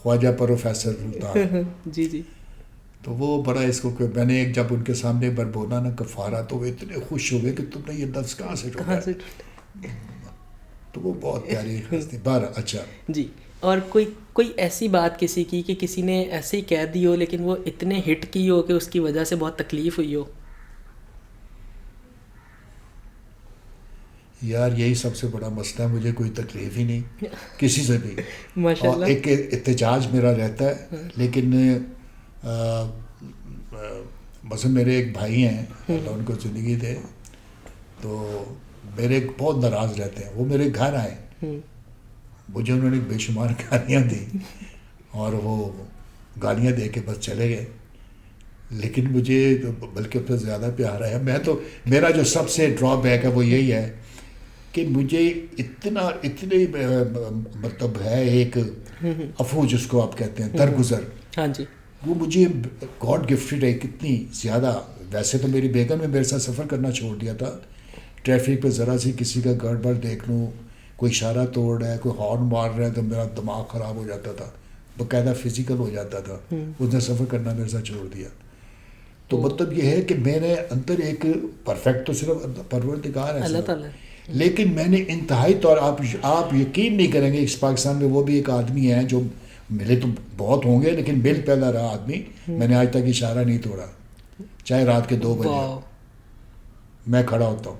B: خواجہ پروفیسر سلطان.
A: جی جی.
B: تو وہ بڑا اس کو کہ میں نے ایک جب ان کے سامنے بار بولا نا کفارہ, تو وہ اتنے خوش ہو گئے کہ تم نے یہ لفظ کہاں سے ڈھونڈا. تو وہ بہت پیاری ہستی. بارہ اچھا
A: جی. اور کوئی ایسی بات کسی کی کہ کسی نے ایسے ہی کہہ دی ہو لیکن وہ اتنے ہٹ کی ہو کہ اس کی وجہ سے بہت تکلیف ہوئی ہو؟
B: یار یہی سب سے بڑا مسئلہ ہے, مجھے کوئی تکلیف ہی نہیں کسی سے بھی.
A: ماشاءاللہ.
B: ایک احتجاج میرا رہتا ہے, لیکن مثلا میرے ایک بھائی ہیں, اللہ ان کو زندگی دے, تو میرے بہت ناراض رہتے ہیں. وہ میرے گھر آئے, مجھے انہوں نے بے شمار گالیاں دی, اور وہ گالیاں دے کے بس چلے گئے. لیکن مجھے بلکہ اس سے زیادہ پیار ہے. میں تو میرا جو سب سے ڈرا بیک ہے وہ یہی ہے کہ مجھے اتنی مطلب ہے ایک افو جس کو آپ کہتے ہیں درگزر.
A: ہاں جی.
B: وہ مجھے گاڈ گفٹڈ ہے کتنی زیادہ. ویسے تو میری بیگم نے میرے ساتھ سفر کرنا چھوڑ دیا تھا. ٹریفک پہ ذرا سی کسی کا گڑبڑ دیکھ لوں, کوئی اشارہ توڑ رہا ہے, کوئی ہارن مار رہا ہے, تو میرا دماغ خراب ہو جاتا تھا, باقاعدہ فزیکل ہو جاتا تھا. اس نے سفر کرنا میرے ساتھ چھوڑ دیا. تو مطلب یہ ہے کہ میں نے اندر ایک پرفیکٹ تو صرف پروردگار ہے
A: اللہ تعالیٰ,
B: لیکن میں نے انتہائی طور آپ یقین نہیں کریں گے اس پاکستان میں وہ بھی ایک آدمی ہے جو ملے تو بہت ہوں گے لیکن مل پیدا رہا آدمی, میں نے آج تک اشارہ نہیں توڑا, چاہے رات کے 2 بجے میں کھڑا ہوتا ہوں.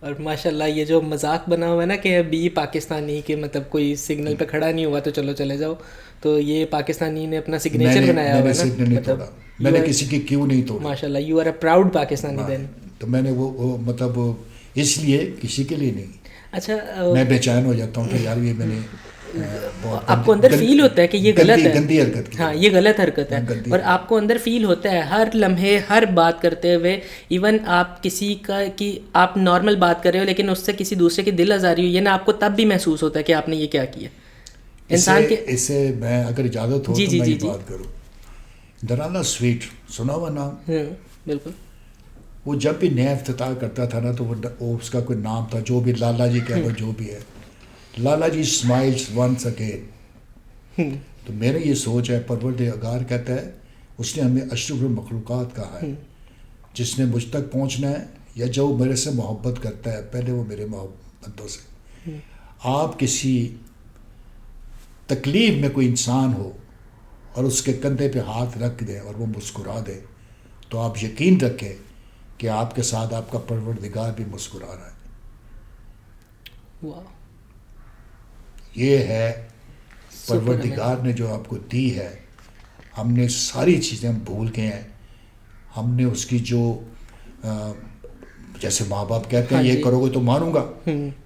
A: اور ماشاءاللہ یہ جو مذاق بنا ہوا ہے نا کہ ابھی پاکستانی کہ مطلب کوئی سگنل پہ کھڑا نہیں ہوا تو چلو چلے جاؤ, تو یہ پاکستانی نے اپنا سگنیچر بنایا ہوا ہے نا,
B: میں نے کسی کی کیوں نہیں توڑا.
A: ماشاءاللہ you are a proud Pakistani then.
B: تو میں نے وہ مطلب اس لیے کسی کے لیے نہیں.
A: اچھا
B: میں بے چین ہو جاتا ہوں کہ یار یہ میں نے
A: آپ کو اندر فیل ہوتا ہے کہ یہ غلط ہے,
B: گندی حرکت کی,
A: ہاں یہ غلط حرکت ہے, اور آپ کو اندر فیل ہوتا ہے ہر لمحے ہر بات کرتے ہوئے, ایون آپ کسی کا کہ آپ نارمل بات کر رہے ہو لیکن اس سے کسی دوسرے کی دل آزاری ہوئی ہے نا, آپ کو تب بھی محسوس ہوتا ہے کہ آپ نے یہ کیا کیا. انسان کے
B: اس سے میں اگر اجازت ہو تو میں یہ بات کروں. درانا سویٹ سنا ہوا نام؟
A: بالکل.
B: وہ جب بھی نیا افتتاح کرتا تھا نا تو وہ اس کا کوئی نام تھا, جو بھی لالا جی کہہ لو جو بھی ہے, لالا جی اسمائلس ونس اگین. تو میرے یہ سوچ ہے پروردگار کہتا ہے اس نے ہمیں اشرف المخلوقات کہا ہے, جس نے مجھ تک پہنچنا ہے یا جو میرے سے محبت کرتا ہے پہلے وہ میرے محبتوں سے. آپ کسی تکلیف میں کوئی انسان ہو اور اس کے کندھے پہ ہاتھ رکھ دے اور وہ مسکرا دے تو آپ یقین رکھیں کہ آپ کے ساتھ آپ کا پروردگار بھی مسکرا رہا ہے.
A: واہ.
B: یہ ہے پروردگار نے جو آپ کو دی ہے. ہم نے ساری چیزیں ہم بھول گئے ہیں. ہم نے اس کی جو جیسے ماں باپ کہتے ہیں یہ کرو گے تو مانوں گا,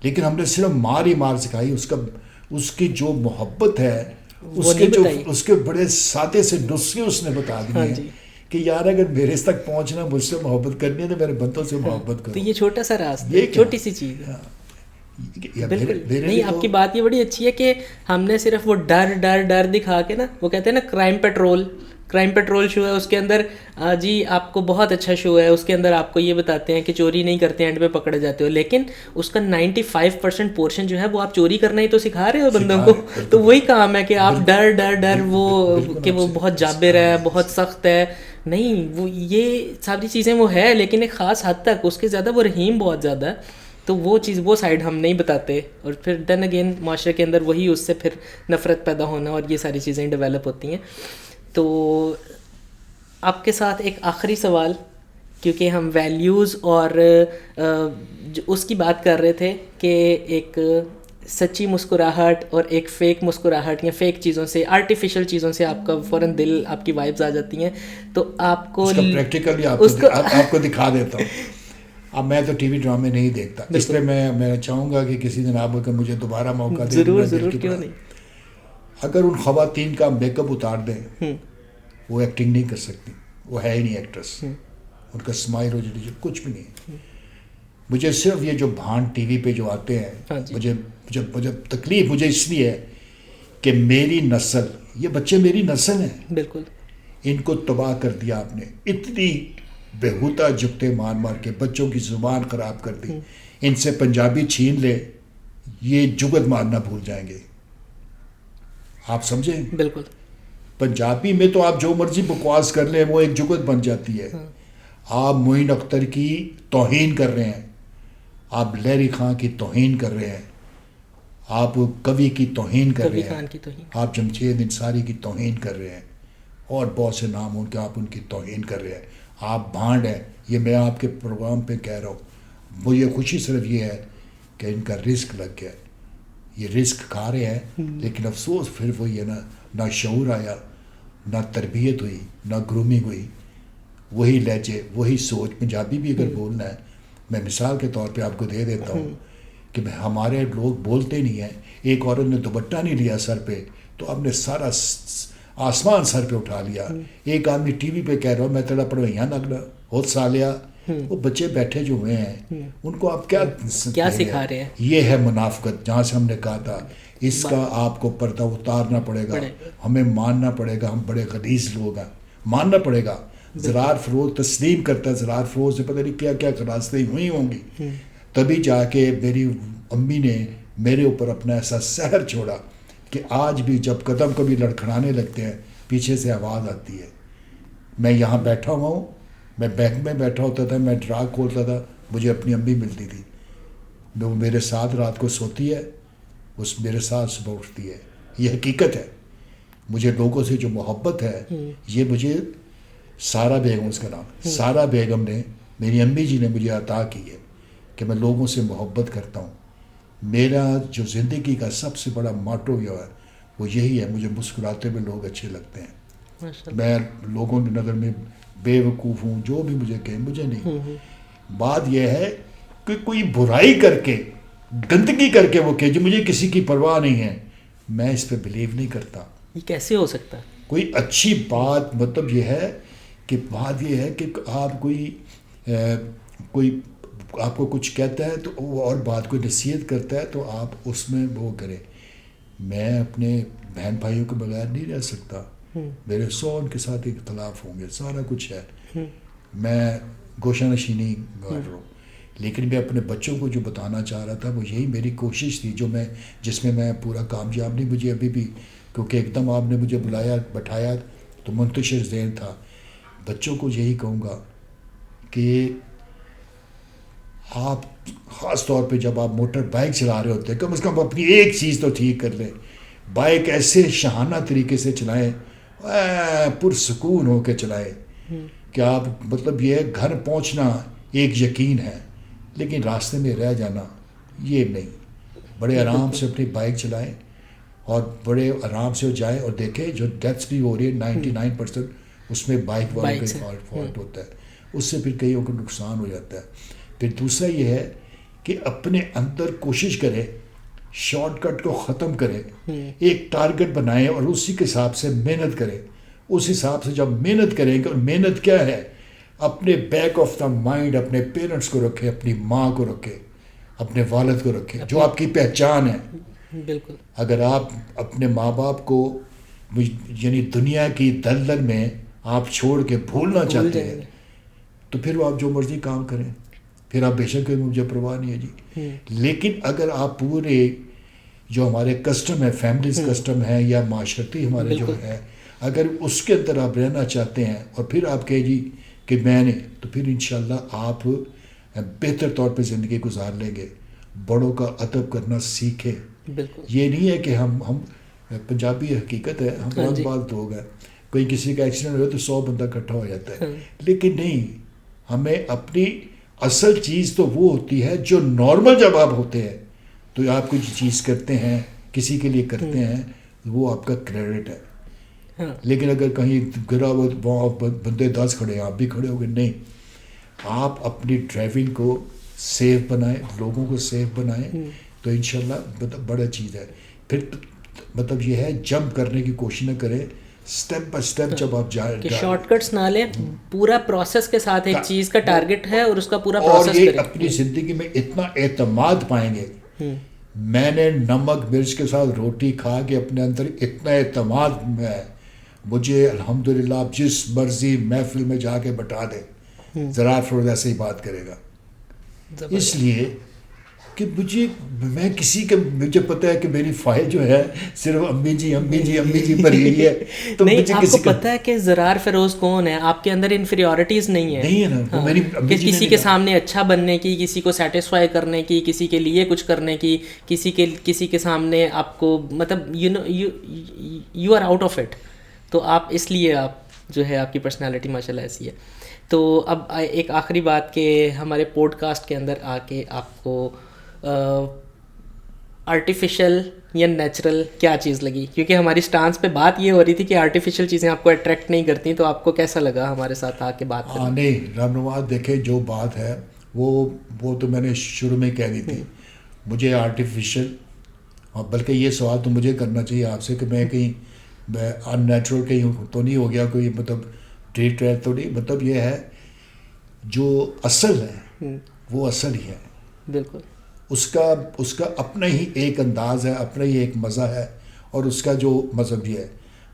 B: لیکن ہم نے صرف مار ہی مار سکھائی. اس کی جو محبت ہے, اس کے بڑے سادے سے نسخے اس نے بتا دیے ہیں کہ یار اگر میرے تک پہنچنا, مجھ سے محبت کرنی ہے تو میرے بندوں سے محبت کرو.
A: تو یہ چھوٹا سا راستہ, چھوٹی سی چیز ہے. بالکل نہیں, آپ کی بات یہ بڑی اچھی ہے کہ ہم نے صرف وہ ڈر ڈر ڈر دکھا کے نا, وہ کہتے ہیں نا کرائم پیٹرول شو ہے, اس کے اندر جی آپ کو بہت اچھا شو ہے, اس کے اندر آپ کو یہ بتاتے ہیں کہ چوری نہیں کرتے, اینڈ پہ پکڑے جاتے ہو, لیکن اس کا 95% پورشن جو ہے وہ آپ چوری کرنا ہی تو سکھا رہے ہو بندوں کو. تو وہی کام ہے کہ آپ ڈر ڈر ڈر وہ کہ وہ بہت جابر ہے, بہت سخت ہے. نہیں, وہ یہ ساری چیزیں وہ ہے, لیکن ایک خاص حد تک. اس کے زیادہ وہ رحیم بہت زیادہ ہے. تو وہ چیز, وہ سائڈ ہم نہیں بتاتے, اور پھر دین اگین معاشرے کے اندر وہی اس سے پھر نفرت پیدا ہونا اور یہ ساری چیزیں ڈیولپ ہوتی ہیں. تو آپ کے ساتھ ایک آخری سوال, کیونکہ ہم ویلیوز اور اس کی بات کر رہے تھے کہ ایک سچی مسکراہٹ اور ایک فیک مسکراہٹ یا فیک چیزوں سے, آرٹیفیشل چیزوں سے آپ کا فوراً دل, آپ کی وائبز آ جاتی ہیں. تو آپ کو
B: پریکٹیکلی آپ کو دکھا دیتا ہوں. اب میں تو ٹی وی ڈرامے نہیں دیکھتا, اس لیے میں چاہوں گا کہ کسی دن آپ کو مجھے دوبارہ موقع دیں.
A: ضرور کیوں نہیں.
B: اگر ان خواتین کا میک اپ اتار دیں, وہ ایکٹنگ نہیں کر سکتی, وہ ہے ہی نہیں ایکٹریس. ان کا اسمائل ہو جو کچھ بھی نہیں. مجھے صرف یہ جو بھان ٹی وی پہ جو آتے ہیں, مجھے تکلیف مجھے اس لیے ہے کہ میری نسل, یہ بچے میری نسل ہیں,
A: بالکل
B: ان کو تباہ کر دیا آپ نے. اتنی بےہودہ جگتے مار مار کے بچوں کی زبان خراب کر دی. ان سے پنجابی چھین لے, یہ جگت مارنا بھول جائیں گے. آپ سمجھیں؟
A: بالکل.
B: پنجابی میں تو آپ جو مرضی بکواس کر لیں, وہ ایک جگت بن جاتی ہے. آپ معین اختر کی توہین کر رہے ہیں, آپ لہری خان کی توہین کر رہے ہیں, آپ کبھی کی توہین کر رہے ہیں, آپ جمشید انصاری کی توہین کر رہے ہیں, اور بہت سے نام ہوں کہ آپ ان کی توہین کر رہے ہیں. آپ بھانڈ ہیں. یہ میں آپ کے پروگرام پہ کہہ رہا ہوں. مجھے خوشی صرف یہ ہے کہ ان کا رزق لگ گیا. یہ رزق کھا رہے ہیں, لیکن افسوس پھر وہ یہ نہ شعور آیا, نہ تربیت ہوئی, نہ گرومنگ ہوئی. وہی لہجے, وہی سوچ. پنجابی بھی اگر بولنا ہے, میں مثال کے طور پہ آپ کو دے دیتا ہوں کہ ہمارے لوگ بولتے نہیں ہیں. ایک عورت نے دوپٹہ نہیں لیا سر پہ تو آپ نے سارا آسمان سر پہ اٹھا لیا. ایک آدمی ٹی وی پہ کہہ رہا ہوں میں تیرا پڑھوئیاں نگلا بہت سالیا. وہ بچے بیٹھے جو ہوئے ہیں, ان کو آپ کیا
A: سکھا رہے ہیں؟
B: یہ ہے منافقت. جہاں سے ہم نے کہا تھا اس کا آپ کو پردہ اتارنا پڑے گا, ہمیں ماننا پڑے گا. ہم بڑے غلیظ لوگ ہیں, ماننا پڑے گا. زراعت فروز تسلیم کرتا ہے, زراعت فروز سے پتہ نہیں کیا کیا راستیں ہوئی ہوں گی, تبھی جا کے میری امی نے میرے اوپر اپنا ایسا سحر چھوڑا کہ آج بھی جب قدم کبھی لڑکھڑانے لگتے ہیں, پیچھے سے آواز آتی ہے. میں یہاں بیٹھا ہوا ہوں, میں بینک میں بیٹھا ہوتا تھا, میں ڈراگ کھولتا تھا, مجھے اپنی امی ملتی تھی. وہ میرے ساتھ رات کو سوتی ہے, اس میرے ساتھ صبح اٹھتی ہے. یہ حقیقت ہے. مجھے لوگوں سے جو محبت ہے, یہ مجھے سارا بیگم, اس کا نام سارا بیگم نے, میری امی جی نے مجھے عطا کی ہے کہ میں لوگوں سے محبت کرتا ہوں. میرا جو زندگی کا سب سے بڑا ماٹو جو ہے وہ یہی ہے, مجھے مسکراتے ہوئے لوگ اچھے لگتے ہیں. میں لوگوں کی نظر میں بے وقوف ہوں, جو بھی مجھے کہیں, مجھے نہیں. بات یہ ہے کہ کوئی برائی کر کے, گندگی کر کے وہ کہ جو مجھے کسی کی پرواہ نہیں ہے, میں اس پہ بلیو نہیں کرتا.
A: یہ کیسے ہو سکتا ہے؟
B: کوئی اچھی بات, مطلب یہ ہے کہ بات یہ ہے کہ آپ کوئی آپ کو کچھ کہتا ہے تو اور بات کوئی نصیحت کرتا ہے تو آپ اس میں وہ کریں. میں اپنے بہن بھائیوں کے بغیر نہیں رہ سکتا. میرے 100 ان کے ساتھ اختلاف ہوں گے, سارا کچھ ہے. میں گوشہ نشینی کر رہا ہوں, لیکن میں اپنے بچوں کو جو بتانا چاہ رہا تھا وہ یہی میری کوشش تھی, جس میں میں پورا کامیاب نہیں. مجھے ابھی بھی, کیونکہ ایک دم آپ نے مجھے بلایا بٹھایا تو منتشر ذہن تھا. بچوں کو یہی کہوں گا کہ آپ خاص طور پہ جب آپ موٹر بائک چلا رہے ہوتے ہیں, کم از کم اپنی ایک چیز تو ٹھیک کر لیں. بائک ایسے شاہانہ طریقے سے چلائیں، پرسکون ہو کے چلائیں کہ آپ مطلب یہ گھر پہنچنا ایک یقین ہے، لیکن راستے میں رہ جانا یہ نہیں. بڑے آرام سے اپنی بائک چلائیں اور بڑے آرام سے جائیں، اور دیکھیں جو ڈیتھس بھی ہو رہی ہے 99% اس میں بائک والوں کا فالٹ ہوتا ہے، اس سے پھر کئیوں کو نقصان ہو جاتا ہے. پھر دوسرا یہ ہے کہ اپنے اندر کوشش کریں، شارٹ کٹ کو ختم کریں، ایک ٹارگٹ بنائیں اور اسی کے حساب سے محنت کریں. اس حساب سے جب محنت کریں گے، اور محنت کیا ہے، اپنے بیک آف دا مائنڈ اپنے پیرنٹس کو رکھیں، اپنی ماں کو رکھیں، اپنے والد کو رکھیں جو آپ کی پہچان ہے.
A: بالکل.
B: اگر آپ اپنے ماں باپ کو یعنی دنیا کی دلدل میں آپ چھوڑ کے بھولنا چاہتے ہیں تو پھر آپ جو مرضی کام کریں، پھر آپ بے شک مجھے پرواہ نہیں ہے جی. لیکن اگر آپ پورے جو ہمارے کسٹم ہے، فیملیز کسٹم ہے یا معاشرتی ہمارے جو ہے، اگر اس کے اندر آپ رہنا چاہتے ہیں اور پھر آپ کہیں جی کہ میں نے، تو پھر انشاءاللہ آپ بہتر طور پہ زندگی گزار لیں گے. بڑوں کا ادب کرنا سیکھیں.
A: بالکل.
B: یہ نہیں ہے کہ ہم پنجابی حقیقت ہے، ہم رنگ باز لوگ ہیں، کوئی کسی کا ایکسیڈنٹ ہو تو 100 بندہ اکٹھا ہو جاتا ہے. لیکن نہیں، ہمیں اپنی اصل چیز تو وہ ہوتی ہے جو نارمل جب آپ ہوتے ہیں تو آپ کوئی چیز کرتے ہیں، کسی کے لیے کرتے ہیں، وہ آپ کا کریڈٹ ہے. لیکن اگر کہیں گرا ہوا بندے 10 کھڑے ہیں، آپ بھی کھڑے ہو گئے، نہیں. آپ اپنی ڈرائیونگ کو سیف بنائیں، لوگوں کو سیف بنائیں، تو انشاءاللہ مطلب بڑا چیز ہے. پھر مطلب یہ ہے جمپ کرنے کی کوشش نہ کریں، سٹیپ بائی سٹیپ جب آپ جائیں
A: کہ شارٹ کٹس نہ لیں، پورا پروسیس کے ساتھ ایک چیز کا ٹارگٹ ہے اور اس کا پورا
B: اور
A: پروسیس
B: یہ
A: کریں.
B: اپنی زندگی میں اتنا اعتماد پائیں گے. میں نے نمک مرچ کے ساتھ روٹی کھا کے اپنے اندر اتنا اعتماد ہے، مجھے الحمدللہ آپ جس مرضی محفل میں جا کے بتا دیں، زرار فروز ایسے ہی بات کرے گا. اس لیے کہ میں کسی کے، مجھے پتہ ہے کہ میری فائل جو ہے صرف امی جی امی جی امی جی بھری ہوئی ہے. تو
A: نہیں، آپ کو پتہ ہے کہ زرار فیروز کون ہے؟ آپ کے اندر انفیریورٹیز نہیں ہے.
B: نہیں ہے نا، وہ میری امی جی نے
A: کسی کے سامنے اچھا بننے کی، کسی کو سیٹسفائی کرنے کی، کسی کے لیے کچھ کرنے کی، کسی کے سامنے آپ کو مطلب you are out of it. تو آپ اس لیے آپ جو ہے آپ کی پرسنالٹی ماشاء اللہ ایسی ہے. تو اب ایک آخری بات کہ ہمارے پوڈ کاسٹ کے اندر آ کے آپ کو آرٹیفیشل یا نیچرل کیا چیز لگی؟ کیونکہ ہماری سٹانس پہ بات یہ ہو رہی تھی کہ آرٹیفیشل چیزیں آپ کو اٹریکٹ نہیں کرتی، تو آپ کو کیسا لگا ہمارے ساتھ آ کے بات کرنا؟
B: نہیں رام نواز، دیکھیں جو بات ہے وہ تو میں نے شروع میں کہہ دی تھی. مجھے آرٹیفیشل، بلکہ یہ سوال تو مجھے کرنا چاہیے آپ سے کہ میں کہیں ان نیچرل کہیں تو نہیں ہو گیا، کوئی مطلب ٹریٹ ویٹ تو نہیں. مطلب یہ ہے جو اصل ہے وہ اصل ہی ہے.
A: بالکل.
B: اس کا اپنا ہی ایک انداز ہے، اپنا ہی ایک مزہ ہے، اور اس کا جو مذہب بھی ہے.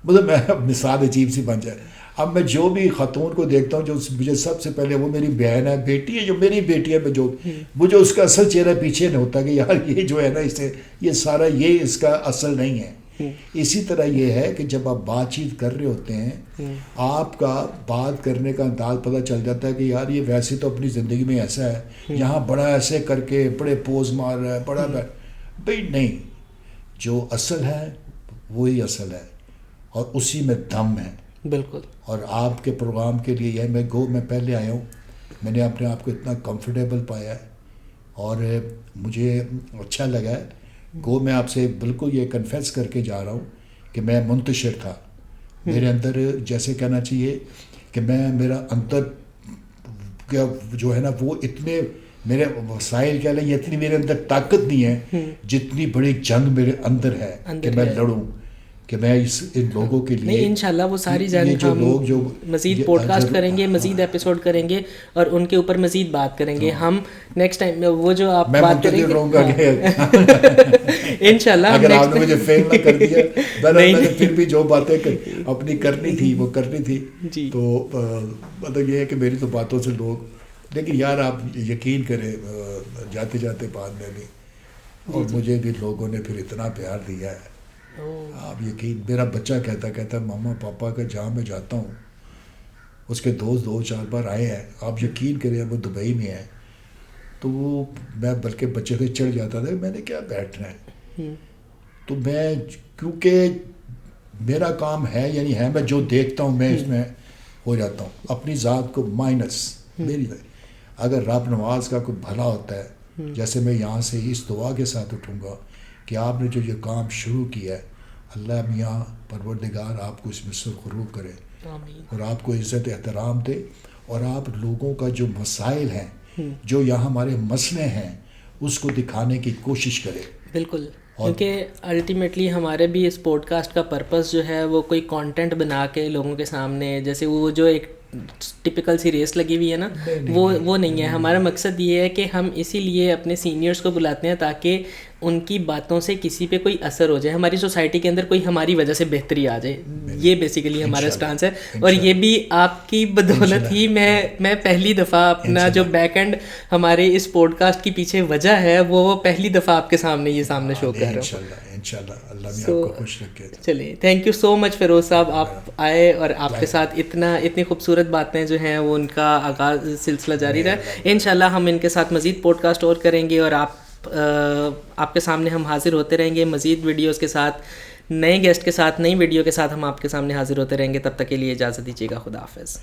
B: مطلب میں مثال عجیب سی بن جائے، اب میں جو بھی خاتون کو دیکھتا ہوں جو مجھے سب سے پہلے، وہ میری بہن ہے، بیٹی ہے، جو میری بیٹی ہے، مجھے اس کا اصل چہرہ پیچھے نہیں ہوتا کہ یار یہ جو ہے نا، اسے یہ سارا یہ اس کا اصل نہیں ہے. اسی طرح یہ ہے کہ جب آپ بات چیت کر رہے ہوتے ہیں، آپ کا بات کرنے کا انداز پتہ چل جاتا ہے کہ یار یہ ویسے تو اپنی زندگی میں ایسا ہے، یہاں بڑا ایسے کر کے بڑے پوز مار رہا ہے، بڑا بھائی نہیں، جو اصل ہے وہی اصل ہے اور اسی میں دم ہے.
A: بالکل. اور
B: آپ کے پروگرام کے لیے یہ میں پہلے آیا ہوں، میں نے اپنے آپ کو اتنا کمفرٹیبل پایا ہے اور مجھے اچھا لگا ہے. میں آپ سے بالکل یہ کنفیس کر کے جا رہا ہوں کہ میں منتشر تھا. میرے اندر جیسے کہنا چاہیے کہ میرا اندر جو ہے نا، وہ اتنے میرے وسائل کہہ لیں، اتنی میرے اندر طاقت نہیں ہے جتنی بڑی جنگ میرے اندر ہے کہ میں لڑوں، کہ میں ان لوگوں کے لیے.
A: نہیں، انشاءاللہ وہ ساری جنگ ہم مزید پوڈ کاسٹ کریں گے، مزید ایپیسوڈ کریں گے اور ان کے اوپر مزید بات کریں گے. ہم نیکسٹ ٹائم وہ جو آپ بات کریں گے انشاءاللہ،
B: اگر آپ نے مجھے فیل نہ کر دیا، میں نے پھر بھی جو باتیں اپنی کرنی تھی وہ کرنی تھی. تو مطلب یہ ہے کہ میری تو باتوں سے لوگ، لیکن یار آپ یقین کریں، جاتے جاتے بعد میں بھی، اور مجھے بھی لوگوں نے پھر اتنا پیار دیا ہے. آپ یقین، میرا بچہ کہتا ماما پاپا کا جہاں میں جاتا ہوں، اس کے دوست 2-4 بار آئے ہیں، آپ یقین کریں وہ دبئی میں ہیں، تو وہ میں بلکہ بچے سے چڑھ جاتا تھا، میں نے کیا بیٹھنا ہے. تو میں کیونکہ میرا کام ہے یعنی ہے میں جو دیکھتا ہوں میں اس میں ہو جاتا ہوں اپنی ذات کو مائنس میری. اگر رب نواز کا کوئی بھلا ہوتا ہے جیسے میں یہاں سے اس دعا کے ساتھ اٹھوں گا کہ آپ نے جو یہ کام شروع کیا ہے اللہ میاں پروردگار آپ کو اس میں سرخرو کرے اور آپ کو عزت احترام دے اور آپ لوگوں کا جو مسائل ہیں جو یہاں ہمارے مسئلے ہیں اس کو دکھانے کی کوشش کرے.
A: بالکل, کیونکہ الٹیمیٹلی ہمارے بھی اس پوڈ کاسٹ کا پرپس جو ہے وہ کوئی کانٹینٹ بنا کے لوگوں کے سامنے جیسے وہ جو ایک ٹپیکل سی ریس لگی ہوئی ہے نا وہ نہیں ہے. ہمارا مقصد یہ ہے کہ ہم اسی لیے اپنے سینئرس کو بلاتے ہیں تاکہ ان کی باتوں سے کسی پہ کوئی اثر ہو جائے, ہماری سوسائٹی کے اندر کوئی ہماری وجہ سے بہتری آ جائے. یہ بیسیکلی ہمارا اسٹانس ہے اور یہ بھی آپ کی بدولت ہی میں پہلی دفعہ اپنا جو بیک اینڈ ہمارے اس پوڈ کاسٹ کی پیچھے وجہ ہے وہ پہلی دفعہ آپ کے سامنے یہ سامنے شو کر رہا ہوں. چلیے, تھینک یو سو مچ فیروز صاحب, آپ آئے اور آپ کے ساتھ اتنی خوبصورت باتیں جو ہیں وہ ان کا آغاز سلسلہ جاری رہا. انشاءاللہ ہم ان کے ساتھ مزید پوڈ کاسٹ اور کریں گے اور آپ کے سامنے ہم حاضر ہوتے رہیں گے مزید ویڈیوز کے ساتھ, نئے گیسٹ کے ساتھ, نئی ویڈیو کے ساتھ ہم آپ کے سامنے حاضر ہوتے رہیں گے. تب تک کے لیے اجازت دیجیے گا. خدا حافظ.